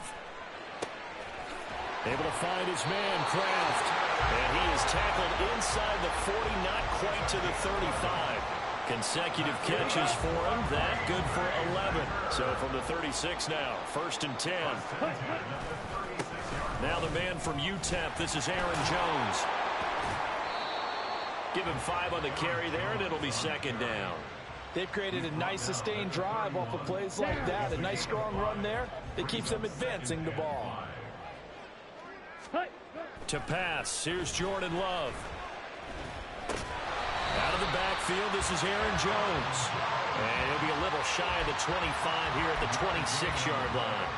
Able to find his man, Kraft. And he is tackled inside the 40, not quite to the 35. Consecutive catches for him. That good for 11. So from the 36 now, 1st and 10. Now the man from UTEP, this is Aaron Jones. Give him 5 on the carry there, and it'll be 2nd down. They've created a nice sustained drive off of plays like that. A nice strong run there that keeps them advancing the ball. To pass, here's Jordan Love. Out of the backfield, this is Aaron Jones. And he'll be a little shy of the 25 here at the 26-yard line.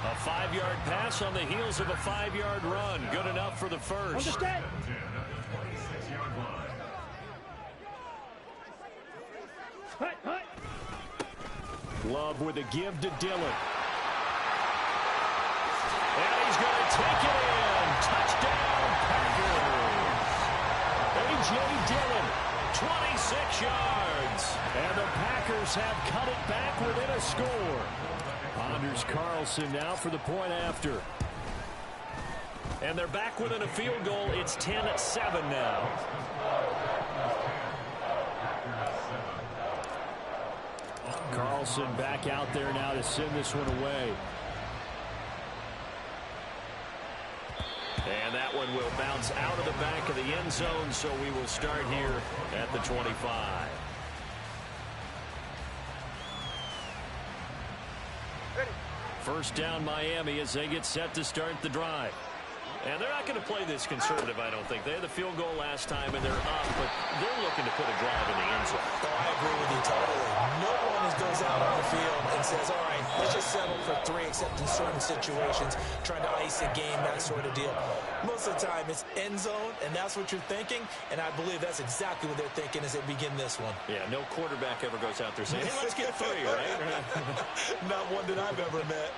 A 5-yard pass on the heels of a 5-yard run. Good enough for the first. Understand. Love with a give to Dillon. And he's going to take it in. Touchdown, Packers. A.J. Dillon, 26 yards. And the Packers have cut it back within a score. Anders Carlson now for the point after. And they're back within a field goal. It's 10-7 now. Carlson back out there now to send this one away. And that one will bounce out of the back of the end zone, so we will start here at the 25. Ready. First down Miami as they get set to start the drive. And they're not going to play this conservative, I don't think. They had the field goal last time, and they're up, but they're looking to put a drive in the end zone. Oh, I agree with you totally. No one goes out on the field and says, all right, let's just settle for 3, except in certain situations, trying to ice a game, that sort of deal. Most of the time, it's end zone, and that's what you're thinking, and I believe that's exactly what they're thinking as they begin this one. Yeah, no quarterback ever goes out there saying, hey, let's get 3, right? Not one that I've ever met.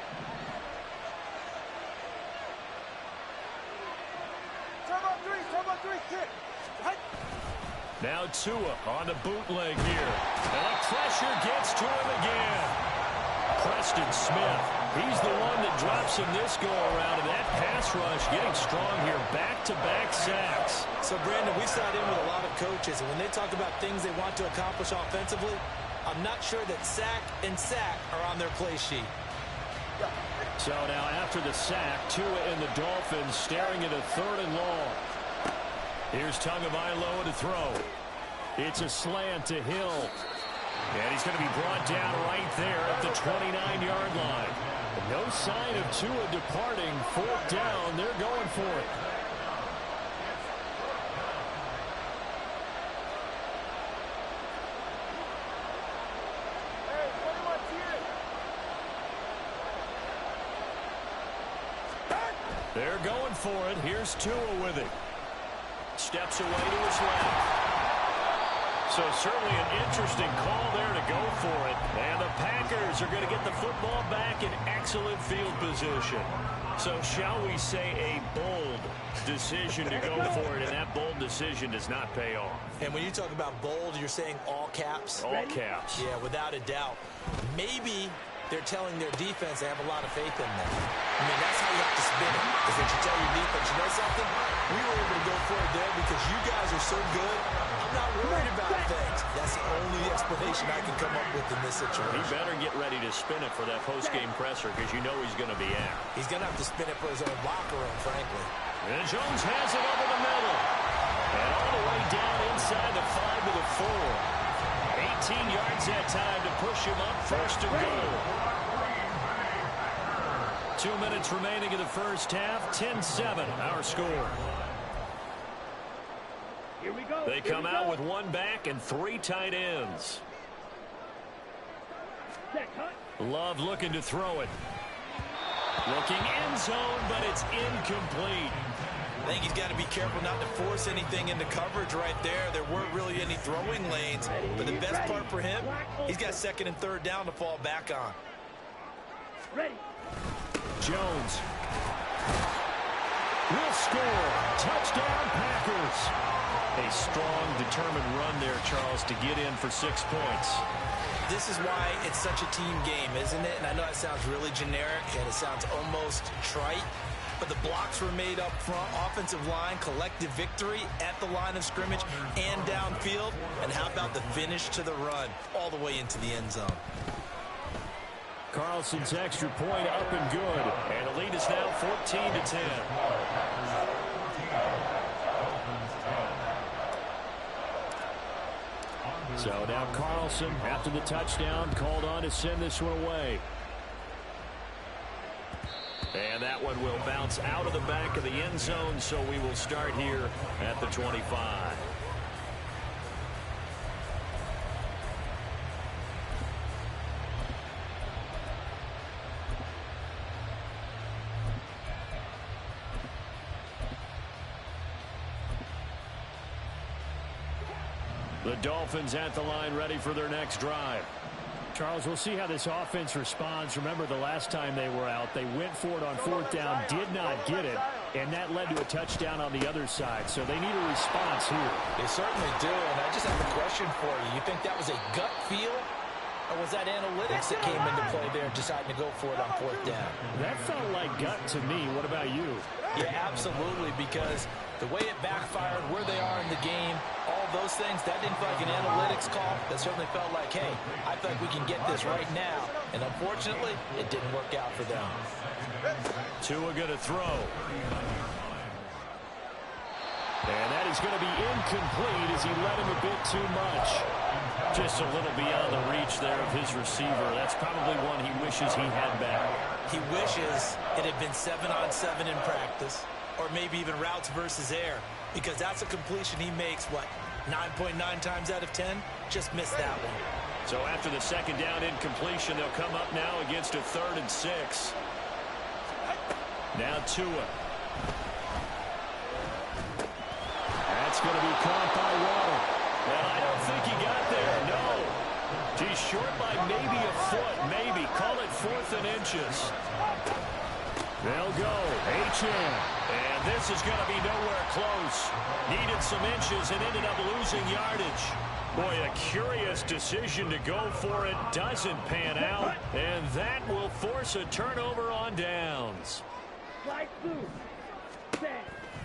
Now Tua on the bootleg here. And the pressure gets to him again. Preston Smith, he's the one that drops him this go-around. And that pass rush getting strong here. Back-to-back sacks. So, Brandon, we sat in with a lot of coaches, and when they talk about things they want to accomplish offensively, I'm not sure that sack and sack are on their play sheet. So now after the sack, Tua and the Dolphins staring at a 3rd and long. Here's Tagovailoa to throw. It's a slant to Hill. And he's going to be brought down right there at the 29-yard line. No sign of Tua departing. 4th down. They're going for it. They're going for it. Here's Tua with it. Steps away to his left. So certainly an interesting call there to go for it. And the Packers are going to get the football back in excellent field position. So shall we say a bold decision to go for it, and that bold decision does not pay off. And when you talk about bold, you're saying all caps? All caps. Yeah, without a doubt. Maybe they're telling their defense they have a lot of faith in them. I mean, that's how you have to spin it, is that you tell your defense, you know something? We were able to go for it there because you guys are so good. I'm not worried about things. That's the only explanation I can come up with in this situation. He better get ready to spin it for that post-game presser because you know he's going to be out. He's going to have to spin it for his own locker room, frankly. And Jones has it over the middle. And all the way down inside the 5 to the 4. 18 yards that time to push him up 1st and goal. 2 minutes remaining in the first half. 10-7, our score. Here we go. They come out with one back and 3 tight ends. Love looking to throw it. Looking end zone, but it's incomplete. I think he's got to be careful not to force anything into coverage right there. There weren't really any throwing lanes. But the best part for him, he's got second and third down to fall back on. Ready. Jones will score. Touchdown, Packers. A strong, determined run there, Charles, to get in for 6 points. This is why it's such a team game, isn't it? And I know it sounds really generic and it sounds almost trite, but the blocks were made up front, offensive line, collective victory at the line of scrimmage and downfield. And how about the finish to the run all the way into the end zone? Carlson's extra point up and good. And the lead is now 14-10. So now Carlson, after the touchdown, called on to send this one away. And that one will bounce out of the back of the end zone, so we will start here at the 25. The Dolphins at the line, ready for their next drive. Charles, we'll see how this offense responds. Remember the last time they were out, they went for it on 4th down, did not get it, and that led to a touchdown on the other side. So they need a response here. They certainly do, and I just have a question for you. You think that was a gut feel, or was that analytics that came into play there deciding to go for it on 4th down? That felt like gut to me. What about you? Yeah, absolutely, because the way it backfired, where they are in the game, all those things, that didn't feel like an analytics call. That certainly felt like, hey, I feel like we can get this right now. And unfortunately, it didn't work out for them. Tua going to throw. And that is going to be incomplete as he led him a bit too much. Just a little beyond the reach there of his receiver. That's probably one he wishes he had back. He wishes it had been 7-on-7 in practice, or maybe even routes versus air, because that's a completion he makes, what, 9.9 times out of 10? Just missed that one. So after the second down incompletion, they'll come up now against a 3rd and 6. Now Tua. That's going to be caught by Waddle. And I don't think he got there, no. He's short by maybe a foot, maybe. Call it 4th and inches. They'll go. H.M. And this is going to be nowhere close. Needed some inches and ended up losing yardage. Boy, a curious decision to go for it. Doesn't pan out. And that will force a turnover on downs.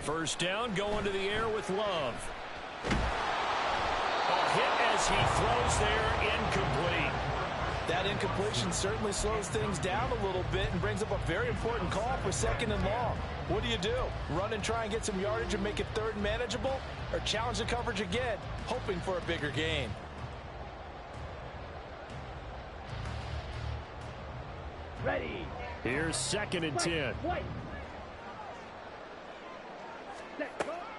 First down, going to the air with Love. A hit as he throws there, incomplete. That incompletion certainly slows things down a little bit and brings up a very important call for 2nd and long. What do? Run and try and get some yardage and make it 3rd and manageable? Or challenge the coverage again, hoping for a bigger gain? Ready. Here's 2nd and 10.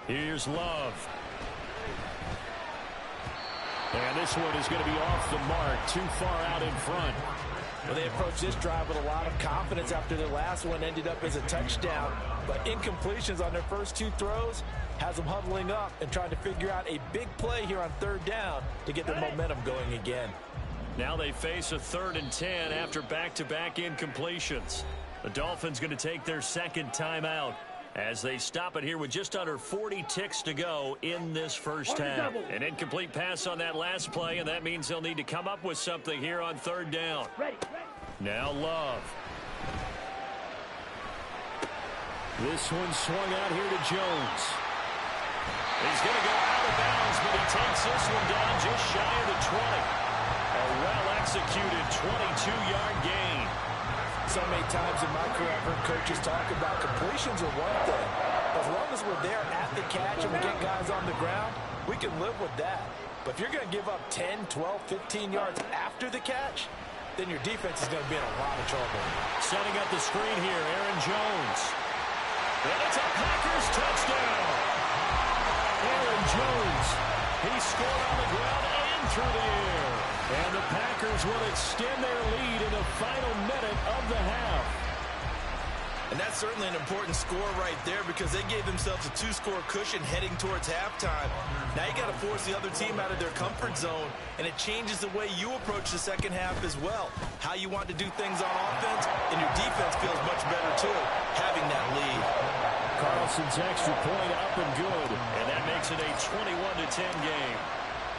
Here's Love. And this one is going to be off the mark, too far out in front. Well, they approached this drive with a lot of confidence after their last one ended up as a touchdown. But incompletions on their first 2 throws has them huddling up and trying to figure out a big play here on 3rd down to get their momentum going again. Now they face a 3rd and 10 after back-to-back incompletions. The Dolphins going to take their 2nd timeout as they stop it here with just under 40 ticks to go in this first half. An incomplete pass on that last play, and that means they'll need to come up with something here on 3rd down. Now Love. This one swung out here to Jones. He's going to go out of bounds, but he takes this one down just shy of the 20. A well-executed 22-yard gain. So many times in my career, I've heard coaches talk about completions are one thing. As long as we're there at the catch and we get guys on the ground, we can live with that. But if you're going to give up 10, 12, 15 yards after the catch, then your defense is going to be in a lot of trouble. Setting up the screen here, Aaron Jones. And it's a Packers touchdown. Aaron Jones. He scored on the ground and through the air. And the Packers will extend their lead in the final minute of the half. And that's certainly an important score right there because they gave themselves a 2-score cushion heading towards halftime. Now you got to force the other team out of their comfort zone, and it changes the way you approach the second half as well. How you want to do things on offense, and your defense feels much better too, having that lead. Carlson's extra point up and good, and that makes it a 21-10 game.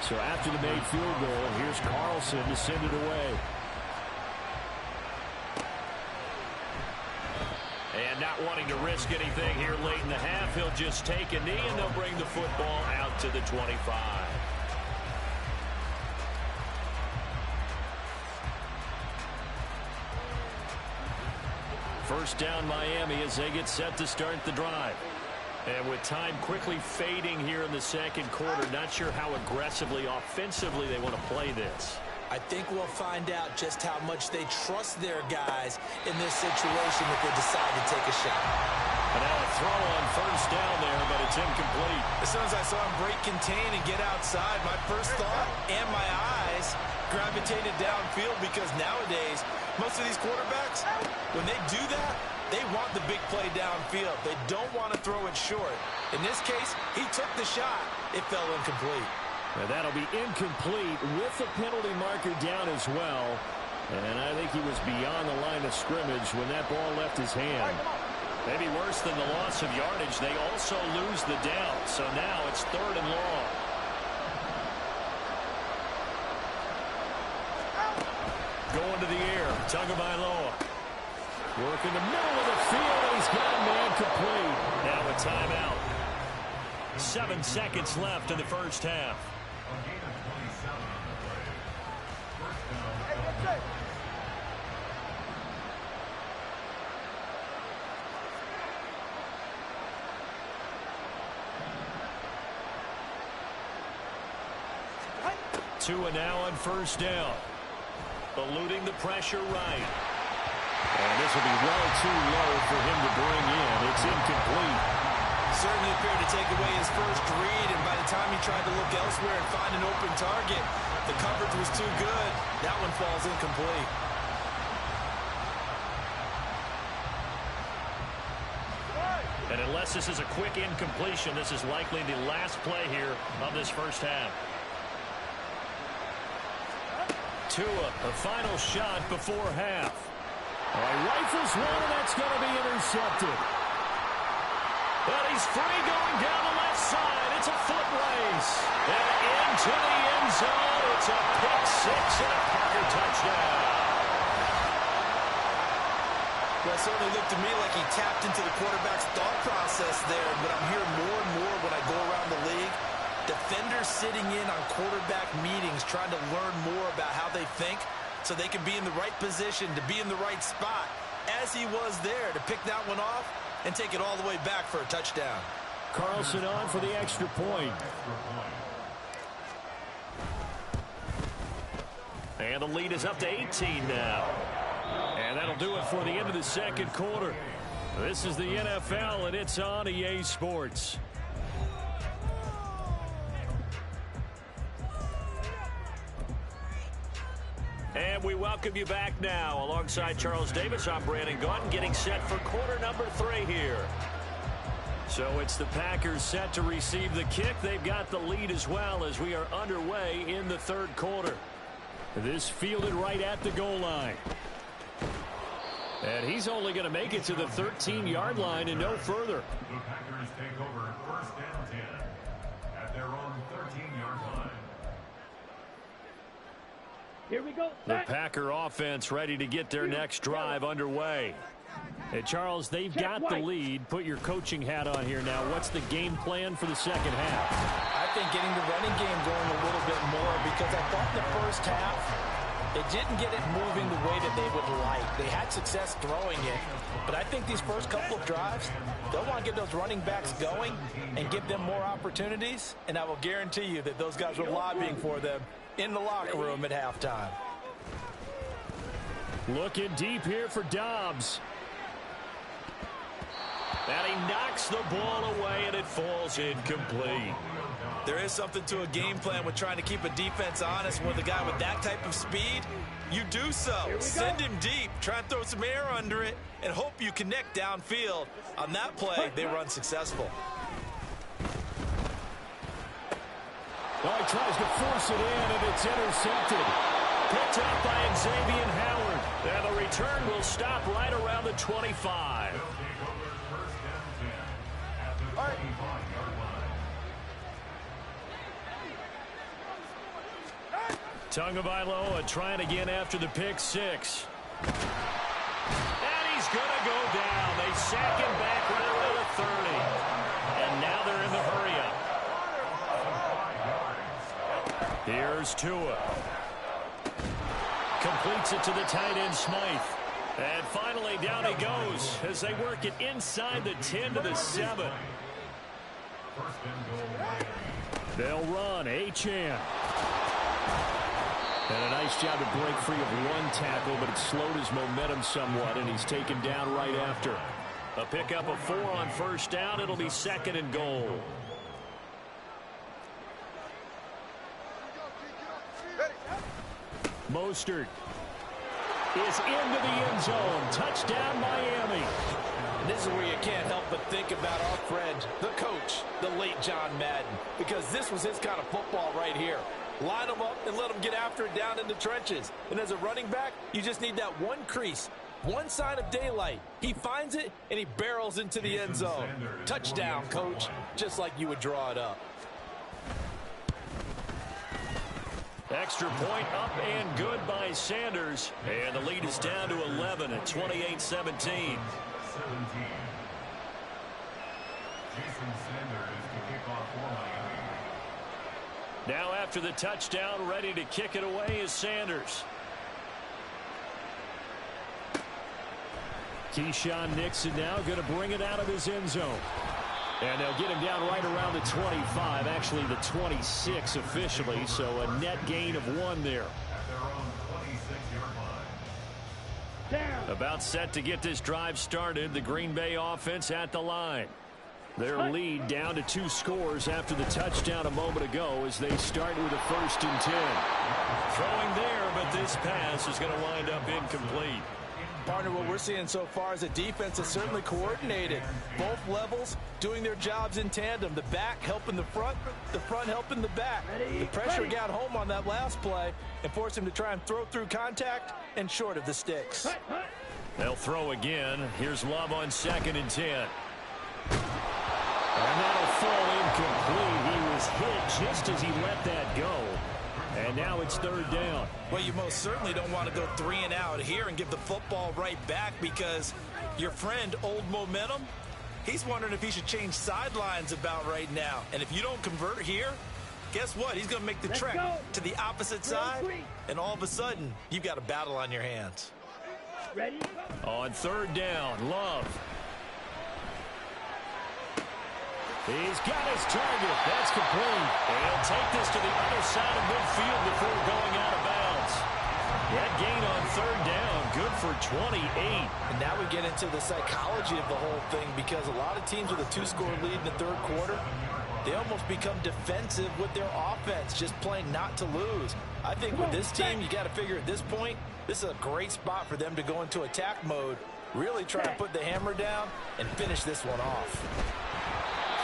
So after the made field goal, here's Carlson to send it away. And not wanting to risk anything here late in the half, he'll just take a knee, and they'll bring the football out to the 25. First down Miami as they get set to start the drive. And with time quickly fading here in the second quarter, not sure how aggressively, offensively they want to play this. I think we'll find out just how much they trust their guys in this situation if they decide to take a shot. And now a throw on first down there, but it's incomplete. As soon as I saw him break contain and get outside, my first thought and my eyes gravitated downfield because nowadays, most of these quarterbacks, when they do that, they want the big play downfield. They don't want to throw it short. In this case, he took the shot. It fell incomplete. And that'll be incomplete with the penalty marker down as well. And I think he was beyond the line of scrimmage when that ball left his hand. Maybe worse than the loss of yardage, they also lose the down. So now it's 3rd and long. Going to the air, Tagovailoa. Work in the middle of the field, and he's got a man complete. Now a timeout. 7 seconds left in the first half. Tua now on first down. Eluding the pressure right. And this will be well too low for him to bring in. It's incomplete. Certainly appeared to take away his first read, and by the time he tried to look elsewhere and find an open target, the coverage was too good. That one falls incomplete. And unless this is a quick incompletion, this is likely the last play here of this first half. Tua, a final shot before half. All right, rifles one, and that's going to be intercepted. And he's free going down the left side. It's a foot race. And into the end zone. It's a pick six and a Packer touchdown. Well, it certainly looked to me like he tapped into the quarterback's thought process there, but I'm hearing more and more when I go around the league. Defenders sitting in on quarterback meetings trying to learn more about how they think so they can be in the right position to be in the right spot, as he was there to pick that one off and take it all the way back for a touchdown. Carlson on for the extra point. And the lead is up to 18 now. And that'll do it for the end of the second quarter. This is the NFL, and it's on EA Sports. And we welcome you back now. Alongside Charles Davis, I'm Brandon Gaudin, getting set for quarter number 3 here. So it's the Packers set to receive the kick. They've got the lead as well as we are underway in the third quarter. This fielded right at the goal line. And he's only going to make it to the 13-yard line and no further. The Packers take over first down 10 at their own 13-yard line. Here we go. The Packer offense ready to get their next drive underway. Hey, Charles, they've got the lead. Put your coaching hat on here now. What's the game plan for the second half? I think getting the running game going a little bit more, because I thought the first half, it didn't get it moving the way that they would like. They had success throwing it, but I think these first couple of drives, they'll want to get those running backs going and give them more opportunities, and I will guarantee you that those guys were lobbying for them in the locker room at halftime. Looking deep here for Dobbs. And he knocks the ball away, and it falls incomplete. There is something to a game plan with trying to keep a defense honest. With a guy with that type of speed, you do so. Send him deep, try and throw some air under it, and hope you connect downfield. On that play, they were unsuccessful. Well, he tries to force it in, and it's intercepted. Picked up by Xavier Howard. And the return will stop right around the 25. Tagovailoa trying again after the pick six. And he's going to go down. They sack him back right around the 30. And now they're in the hurry-up. Here's Tua. Completes it to the tight end, Smythe. And finally, down he goes as they work it inside the 10 to the 7. They'll run. Achane. And a nice job to break free of one tackle, but it slowed his momentum somewhat, and he's taken down right after. A pickup of 4 on first down. It'll be 2nd and goal. Mostert is into the end zone. Touchdown, Miami. And this is where you can't help but think about our friend, the coach, the late John Madden, because this was his kind of football right here. Line them up and let them get after it down in the trenches. And as a running back, you just need that one crease, one sign of daylight. He finds it, and he barrels into the end zone. Touchdown, coach, just like you would draw it up. Extra point up and good by Sanders. And the lead is down to 11 at 28-17. Now after the touchdown, ready to kick it away is Sanders. Keyshawn Nixon now going to bring it out of his end zone. And they'll get him down right around the 25, actually the 26 officially, so a net gain of 1 there. About set to get this drive started, the Green Bay offense at the line. Their lead down to 2 scores after the touchdown a moment ago as they start with a 1st and 10. Throwing there, but this pass is going to wind up incomplete. Partner, what we're seeing so far is a defense that's certainly coordinated. Both levels doing their jobs in tandem. The back helping the front helping the back. The pressure got home on that last play and forced him to try and throw through contact and short of the sticks. They'll throw again. Here's Love on 2nd and 10. And that'll fall incomplete. He was hit just as he let that go. And now it's 3rd down. Well, you most certainly don't want to go 3 and out here and give the football right back, because your friend, Old Momentum, he's wondering if he should change sidelines about right now. And if you don't convert here, guess what? He's going to make the trek to the opposite side, and all of a sudden, you've got a battle on your hands. Ready? On 3rd down, Love. He's got his target. That's complete. And he'll take this to the other side of midfield before going out of bounds. That gain on 3rd down, good for 28. And now we get into the psychology of the whole thing, because a lot of teams with a 2-score lead in the 3rd quarter, they almost become defensive with their offense, just playing not to lose. I think with this team, you got to figure at this point, this is a great spot for them to go into attack mode, really try and put the hammer down and finish this one off.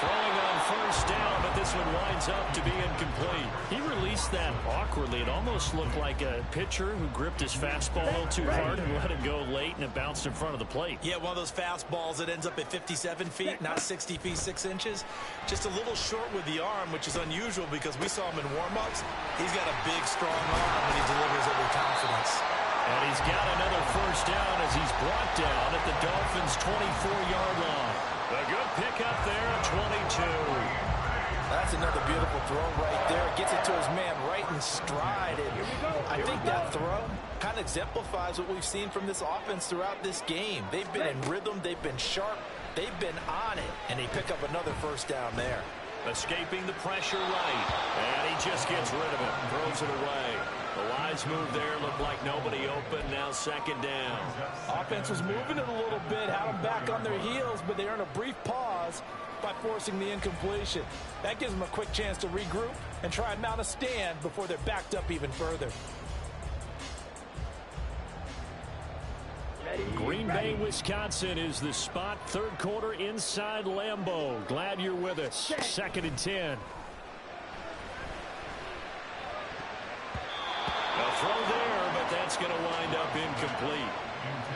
Throwing on 1st down, but this one winds up to be incomplete. He released that awkwardly. It almost looked like a pitcher who gripped his fastball a little too hard and let it go late, and it bounced in front of the plate. Yeah, one of those fastballs that ends up at 57 feet, not 60 feet, 6 inches. Just a little short with the arm, which is unusual because we saw him in warm-ups. He's got a big, strong arm, and he delivers it with confidence. And he's got another 1st down as he's brought down at the Dolphins' 24-yard line. A good pickup there at 22. That's another beautiful throw right there. Gets it to his man right in stride. And I think that throw kind of exemplifies what we've seen from this offense throughout this game. They've been in rhythm. They've been sharp. They've been on it. And they pick up another 1st down there. Escaping the pressure right. And he just gets rid of it. Throws it away. The wise move there. Looked like nobody open. Now second down. Offense was moving it a little bit, had them back on their heels, but they earned a brief pause by forcing the incompletion. That gives them a quick chance to regroup and try and mount a stand before they're backed up even further. Green Bay, Wisconsin is the spot. Third quarter inside Lambeau. Glad you're with us. Second and 10. A throw there, but that's going to wind up incomplete.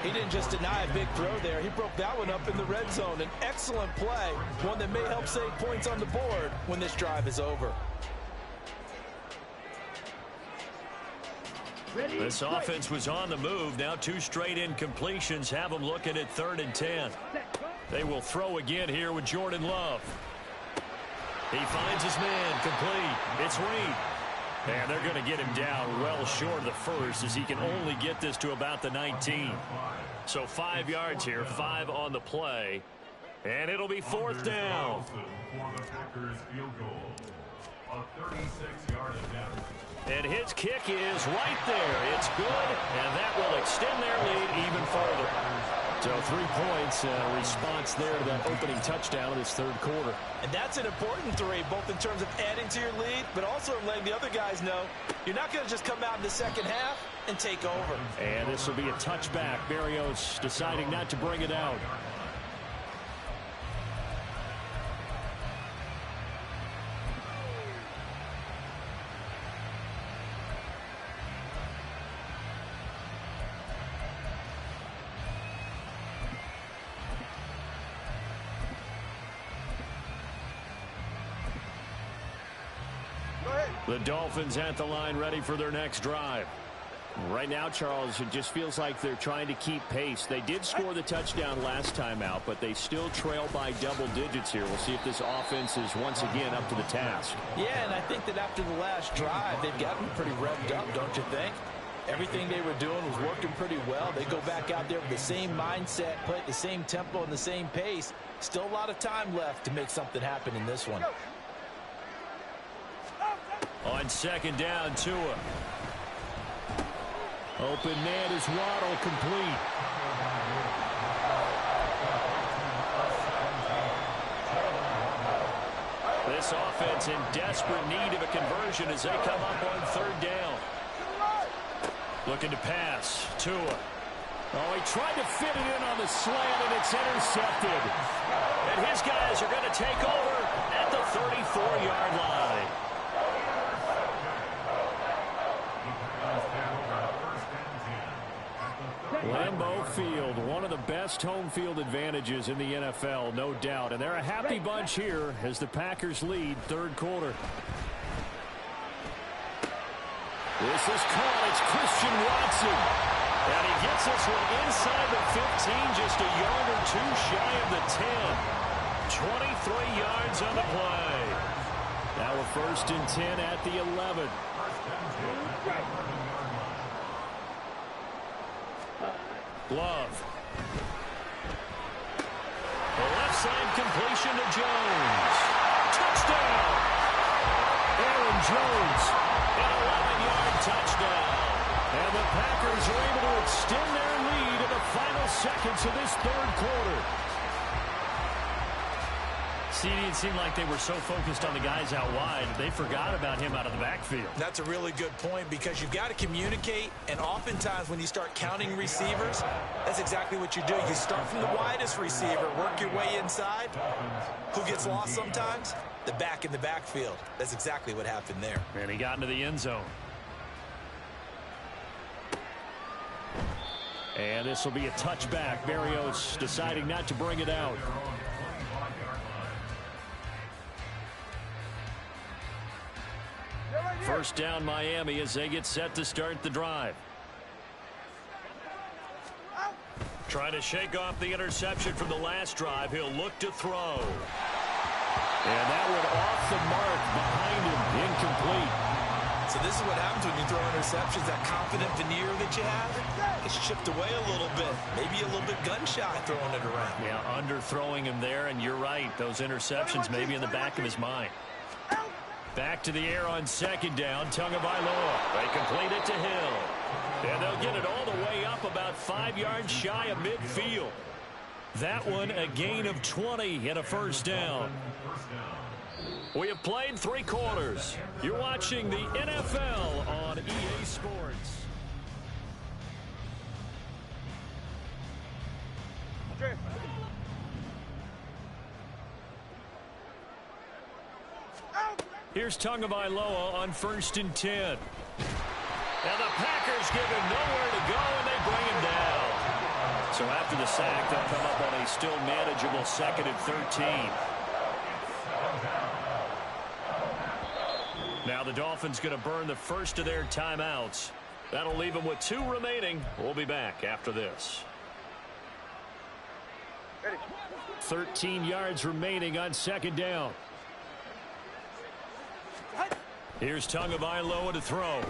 He didn't just deny a big throw there. He broke that one up in the red zone. An excellent play, one that may help save points on the board when this drive is over. This offense was on the move. Now 2 straight incompletions have them looking at 3rd and 10. They will throw again here with Jordan Love. He finds his man complete. It's Reed. And they're going to get him down well short of the first as he can only get this to about the 19. So 5 yards here, 5 on the play. And it'll be 4th down. For the Packers field goal. A 36-yard attempt. And his kick is right there. It's good, and that will extend their lead even further. So 3 points, response there to that opening touchdown in this third quarter. And that's an important 3, both in terms of adding to your lead, but also letting the other guys know you're not going to just come out in the second half and take over. And this will be a touchback. Berrios deciding not to bring it out. The Dolphins at the line ready for their next drive. Right now, Charles, it just feels like they're trying to keep pace. They did score the touchdown last time out, but they still trail by double digits here. We'll see if this offense is once again up to the task. Yeah, and I think that after the last drive, they've gotten pretty revved up, don't you think? Everything they were doing was working pretty well. They go back out there with the same mindset, play at the same tempo and the same pace. Still a lot of time left to make something happen in this one. On second down, Tua. Open man is Waddle, complete. This offense in desperate need of a conversion as they come up on 3rd down. Looking to pass. Tua. Oh, he tried to fit it in on the slant, and it's intercepted. And his guys are going to take over at the 34-yard line. Lambeau Field, one of the best home field advantages in the NFL, no doubt. And they're a happy bunch here as the Packers lead third quarter. This is caught. It's Christian Watson. And he gets this one inside the 15, just a yard or 2 shy of the 10. 23 yards on the play. Now a 1st and 10 at the 11. Love. The left side completion to Jones. Touchdown! Aaron Jones. An 11-yard touchdown. And the Packers are able to extend their lead in the final seconds of this third quarter. See, it seemed like they were so focused on the guys out wide, they forgot about him out of the backfield. That's a really good point because you've got to communicate, and oftentimes when you start counting receivers, that's exactly what you do. You start from the widest receiver, work your way inside. Who gets lost sometimes? The back in the backfield. That's exactly what happened there. And he got into the end zone. And this will be a touchback. Berrios deciding not to bring it out. First down Miami as they get set to start the drive. Trying to shake off the interception from the last drive. He'll look to throw. And that one off the mark behind him. Incomplete. So this is what happens when you throw interceptions. That confident veneer that you have, it's chipped away a little bit. Maybe a little bit gun-shy throwing it around. Yeah, underthrowing him there, and you're right. Those interceptions may be in the back of his mind. Back to the air on second down. Tagovailoa. They complete it to Hill. And they'll get it all the way up about 5 yards shy of midfield. That one a gain of 20 and a first down. We have played 3 quarters. You're watching the NFL on EA Sports. Here's Tagovailoa on 1st and 10. And the Packers give him nowhere to go, and they bring him down. So after the sack, they'll come up on a still manageable 2nd and 13. Now the Dolphins going to burn the first of their timeouts. That'll leave them with 2 remaining. We'll be back after this. 13 yards remaining on 2nd down. Here's Tagovailoa to throw.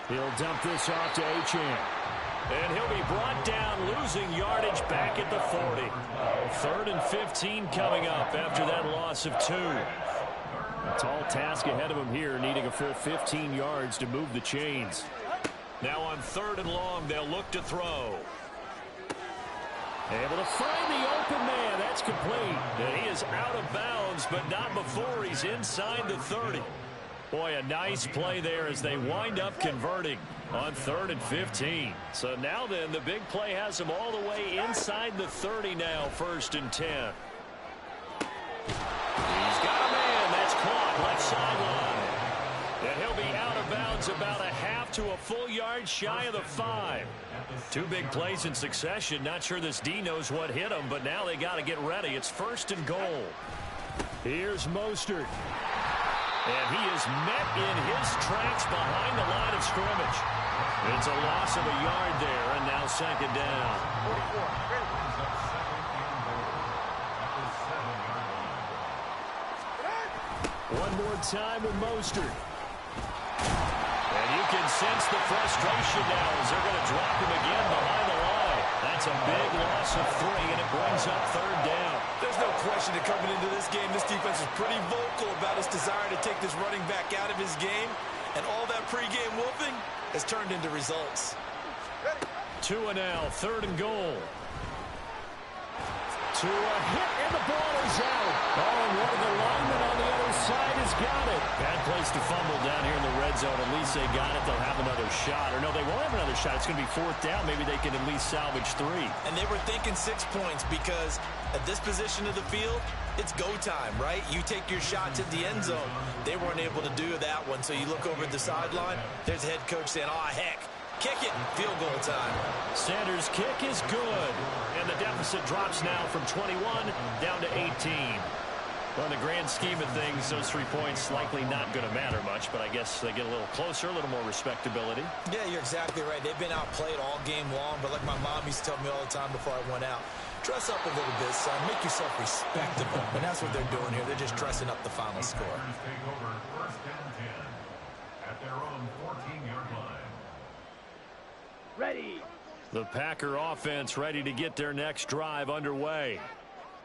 He'll dump this off to Achane. And he'll be brought down, losing yardage back at the 40. 3rd and 15 coming up after that loss of 2. A tall task ahead of him here, needing a full 15 yards to move the chains. Now on 3rd and long, they'll look to throw. Able to find the open man. That's complete. And he is out of bounds, but not before he's inside the 30. Boy, a nice play there as they wind up converting on 3rd and 15. So now then, the big play has him all the way inside the 30 now, 1st and 10. He's got a man. That's caught left sideline. And he'll be out of bounds about a half to a full yard shy of the 5. 2 big plays in succession. Not sure this D knows what hit him, but now they got to get ready. It's 1st and goal. Here's Mostert. And he is met in his tracks behind the line of scrimmage. It's a loss of a yard there, and now 2nd down. One more time with Mostert. And you can sense the frustration now as they're going to drop him again behind the line. That's a big loss of 3, and it brings up 3rd down. There's no question that coming into this game, this defense is pretty vocal about its desire to take this running back out of his game. And all that pregame whooping has turned into results. 2 and now, 3rd and goal. To a hit, and the ball is out. Oh, and one of the linemen on the other side has got it. Bad place to fumble down here in the red zone. At least they got it. They'll have another shot. Or no, they won't have another shot. It's going to be 4th down. Maybe they can at least salvage 3. And they were thinking 6 points because at this position of the field, it's go time, right? You take your shots at the end zone. They weren't able to do that one. So you look over at the sideline. There's the head coach saying, oh, heck. Kick it, field goal time. Sanders' kick is good. And the deficit drops now from 21 down to 18. Well, in the grand scheme of things, those 3 points likely not going to matter much, but I guess they get a little closer, a little more respectability. Yeah, you're exactly right. They've been outplayed all game long, but like my mom used to tell me all the time before I went out, dress up a little bit, son. Make yourself respectable. And that's what they're doing here. They're just dressing up the final score. Take over 1st and 10 at their own 14-yard line. Ready. The Packer offense ready to get their next drive underway.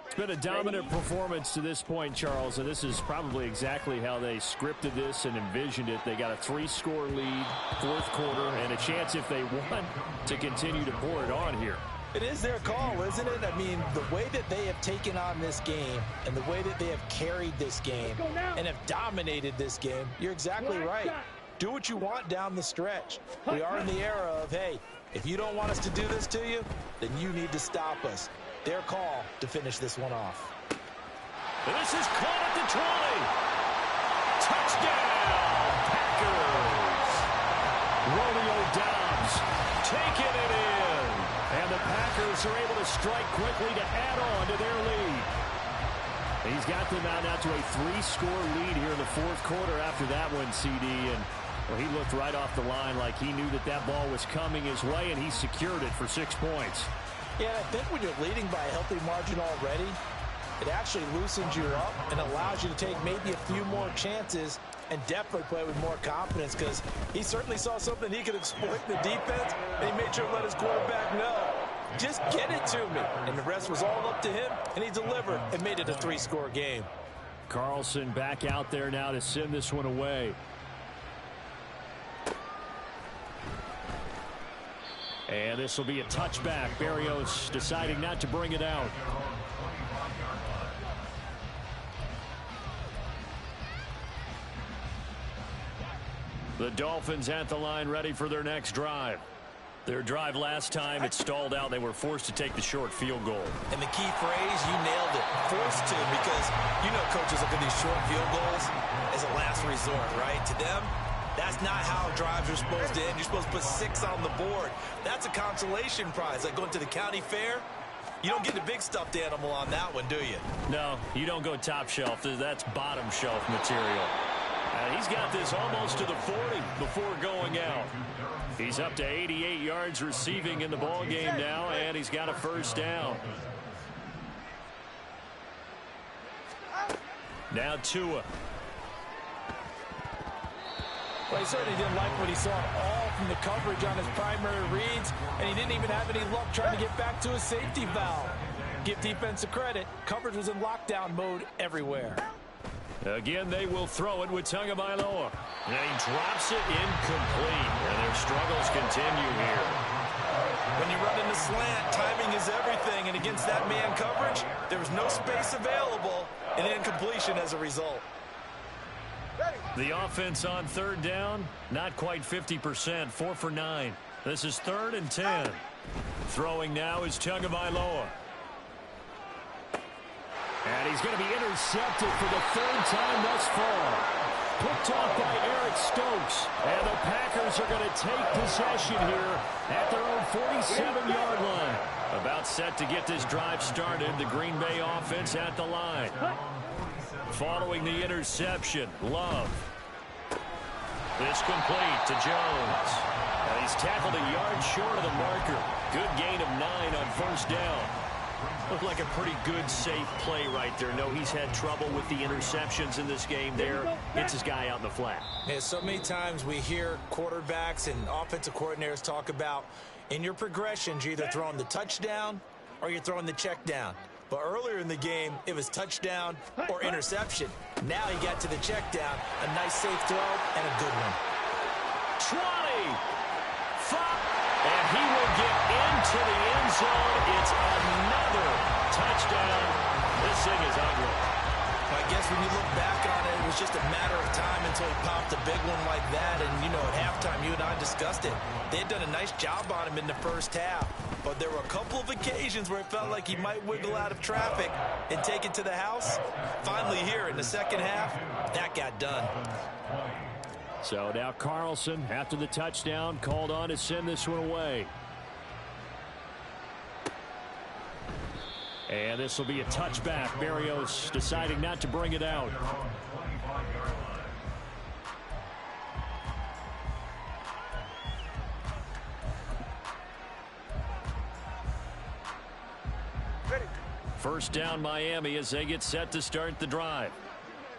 It's been a dominant performance to this point, Charles, and this is probably exactly how they scripted this and envisioned it. They got a 3-score lead, 4th quarter, and a chance if they want to continue to pour it on here. It is their call, isn't it? I mean, the way that they have taken on this game and the way that they have carried this game and have dominated this game, you're exactly right. Do what you want down the stretch. We are in the era of, hey, if you don't want us to do this to you, then you need to stop us. Their call to finish this one off. And this is caught at the 20. Touchdown, Packers. Romeo Doubs taking it in. And the Packers are able to strike quickly to add on to their lead. He's got them out now to a 3-score lead here in the 4th quarter after that one, CD. And well, he looked right off the line like he knew that that ball was coming his way, and he secured it for 6 points. Yeah, I think when you're leading by a healthy margin already, it actually loosens you up and allows you to take maybe a few more chances and definitely play with more confidence because he certainly saw something he could exploit in the defense, and he made sure to let his quarterback know. Just get it to me. And the rest was all up to him, and he delivered and made it a 3-score game. Carlson back out there now to send this one away. And this will be a touchback. Barrios deciding not to bring it out. The Dolphins at the line, ready for their next drive. Their drive last time, it stalled out. They were forced to take the short field goal. And the key phrase, you nailed it, forced to, because you know coaches look at these short field goals as a last resort, right? To them, that's not how drives are supposed to end. You're supposed to put 6 on the board. That's a consolation prize, like going to the county fair. You don't get the big stuffed animal on that one, do you? No, you don't go top shelf. That's bottom shelf material. He's got this almost to the 40 before going out. He's up to 88 yards receiving in the ball game now, and he's got a first down. Now Tua. Well, he certainly didn't like what he saw at all from the coverage on his primary reads, and he didn't even have any luck trying to get back to his safety valve. Give defense a credit. Coverage was in lockdown mode everywhere. Again, they will throw it with Tagovailoa. And he drops it incomplete. And their struggles continue here. When you run in the slant, timing is everything. And against that man coverage, there was no space available. And incompletion as a result. The offense on third down, not quite 50%, 4 for 9. This is 3rd and 10. Throwing now is Tagovailoa. And he's going to be intercepted for the 3rd time thus far. Picked off by Eric Stokes. And the Packers are going to take possession here at their own 47-yard line. About set to get this drive started. The Green Bay offense at the line. Following the interception, Love. This complete to Jones. And he's tackled a yard short of the marker. Good gain of 9 on first down. Looked like a pretty good, safe play right there. No, he's had trouble with the interceptions in this game there. Hits his guy out in the flat. Yeah, so many times we hear quarterbacks and offensive coordinators talk about in your progressions, you're either throwing the touchdown or you're throwing the check down. But earlier in the game, it was touchdown or interception. Now he got to the check down. A nice safe throw and a good one. 20. 5. And he will get into the end zone. It's another touchdown. This thing is ugly. I guess when you look back on it, it was just a matter of time until he popped a big one like that. And, you know, at halftime, you and I discussed it. They had done a nice job on him in the first half. But there were a couple of occasions where it felt like he might wiggle out of traffic and take it to the house. Finally here in the second half, that got done. So now Carlson, after the touchdown, called on to send this one away. And this will be a touchback. Barrios deciding not to bring it out. First down Miami as they get set to start the drive.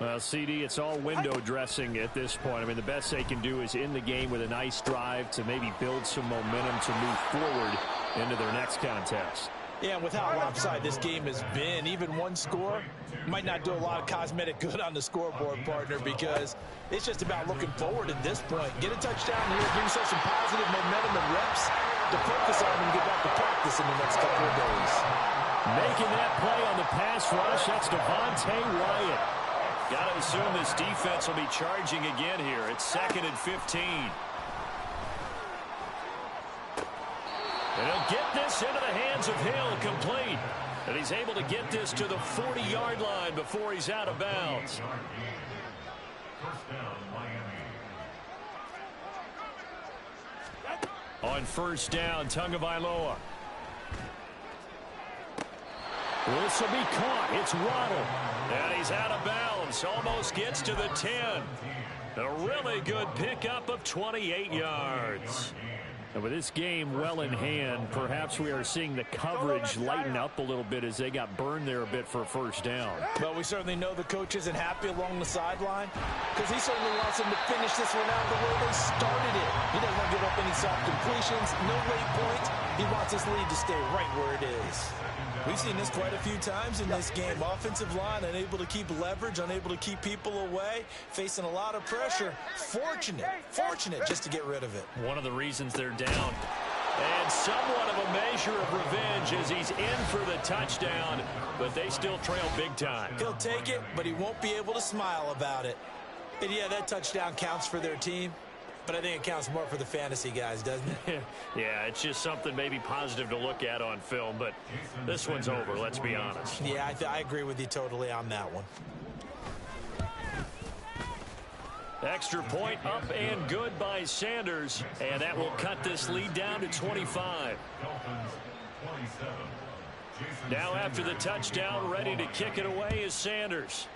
Well, CD, it's all window dressing at this point. I mean, the best they can do is in the game with a nice drive to maybe build some momentum to move forward into their next contest. Yeah, with how lopsided this game has been, even one score might not do a lot of cosmetic good on the scoreboard, partner, because it's just about looking forward at this point. Get a touchdown here, give yourself some positive momentum and reps to focus on and get back to practice in the next couple of days. Making that play on the pass rush, that's Devontae Wyatt. Got to assume this defense will be charging again here. It's 2nd and 15. And he'll get this into the hands of Hill, complete. And he's able to get this to the 40-yard line before he's out of bounds. On first down, Tagovailoa. This will be caught. It's Waddle. And he's out of bounds. Almost gets to the 10. A really good pickup of 28 yards. And with this game well in hand, perhaps we are seeing the coverage lighten up a little bit as they got burned there a bit for a first down. But we certainly know the coach isn't happy along the sideline because he certainly wants them to finish this one out the way they started it. He doesn't want to give up any soft completions, no late points. He He wants his lead to stay right where it is. We've seen this quite a few times in this game. Offensive line unable to keep leverage, unable to keep people away, facing a lot of pressure. Fortunate just to get rid of it. One of the reasons they're down. And somewhat of a measure of revenge as he's in for the touchdown, but they still trail big time. He'll take it, but he won't be able to smile about it. And yeah, that touchdown counts for their team, but I think it counts more for the fantasy guys, doesn't it? Yeah, it's just something maybe positive to look at on film, but this one's over, let's be honest. Yeah, I agree with you totally on that one. Extra point up and good by Sanders, and that will cut this lead down to 25. Now after the touchdown, ready to kick it away is Sanders.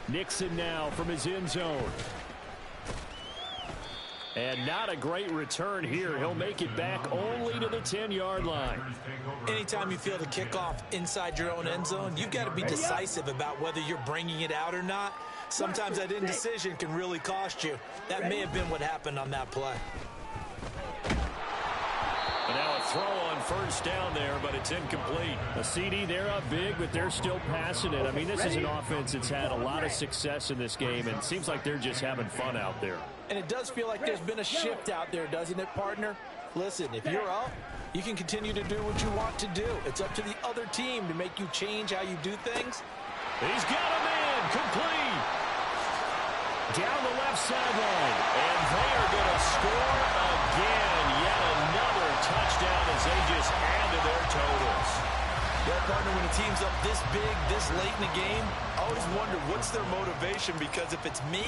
Nixon now from his end zone. And not a great return here. He'll make it back only to the 10-yard line. Anytime you feel the kickoff inside your own end zone, you've got to be decisive about whether you're bringing it out or not. Sometimes that indecision can really cost you. That may have been what happened on that play. And now a throw on first down there, but it's incomplete. A CD, they're up big, but they're still passing it. I mean, this is an offense that's had a lot of success in this game, and it seems like they're just having fun out there. And it does feel like there's been a shift out there, doesn't it, partner? Listen, if you're up, you can continue to do what you want to do. It's up to the other team to make you change how you do things. He's got him in, complete. Down the left sideline. And they are going to score again. Yet another touchdown as they just add to their totals. Yeah, partner, when a team's up this big, this late in the game, I always wonder what's their motivation, because if it's me,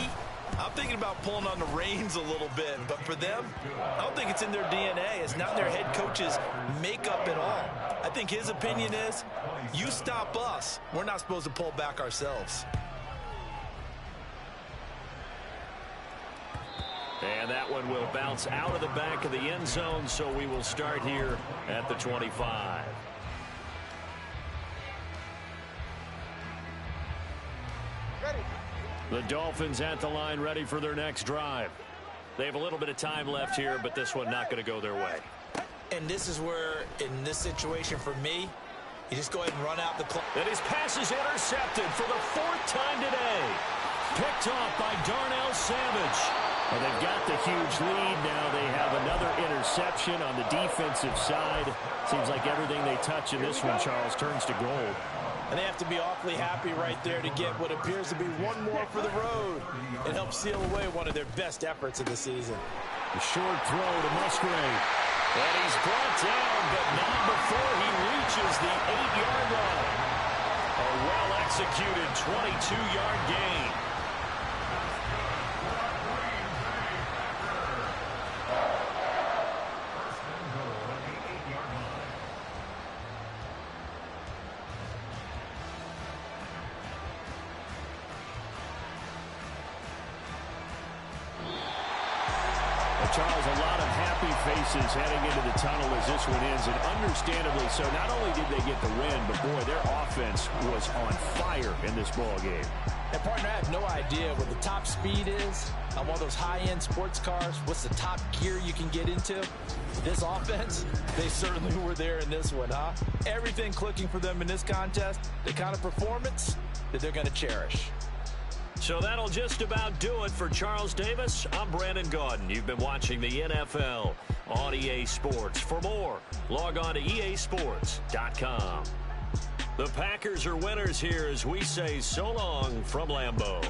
I'm thinking about pulling on the reins a little bit. But for them, I don't think it's in their DNA. It's not in their head coach's makeup at all. I think his opinion is, you stop us, we're not supposed to pull back ourselves. And that one will bounce out of the back of the end zone, so we will start here at the 25. The Dolphins at the line, ready for their next drive. They have a little bit of time left here, but this one not going to go their way. And this is where, in this situation for me, you just go ahead and run out the clock. And his pass is intercepted for the fourth time today. Picked off by Darnell Savage. Well, they've got the huge lead. Now they have another interception on the defensive side. Seems like everything they touch in this one, Charles, turns to gold. And they have to be awfully happy right there to get what appears to be one more for the road and help seal away one of their best efforts of the season. The short throw to Musgrave. And he's brought down, but not before he reaches the 8-yard line. A well-executed 22-yard gain. Charles, a lot of happy faces heading into the tunnel as this one ends, and understandably so. Not only did they get the win, but boy, their offense was on fire in this ball game. And partner, I have no idea what the top speed is on one of those high-end sports cars. What's the top gear you can get into? This offense, they certainly were there in this one, huh? Everything clicking for them in this contest, the kind of performance that they're going to cherish. So that'll just about do it for Charles Davis. I'm Brandon Gaudin. You've been watching the NFL on EA Sports. For more, log on to easports.com. The Packers are winners here as we say so long from Lambeau.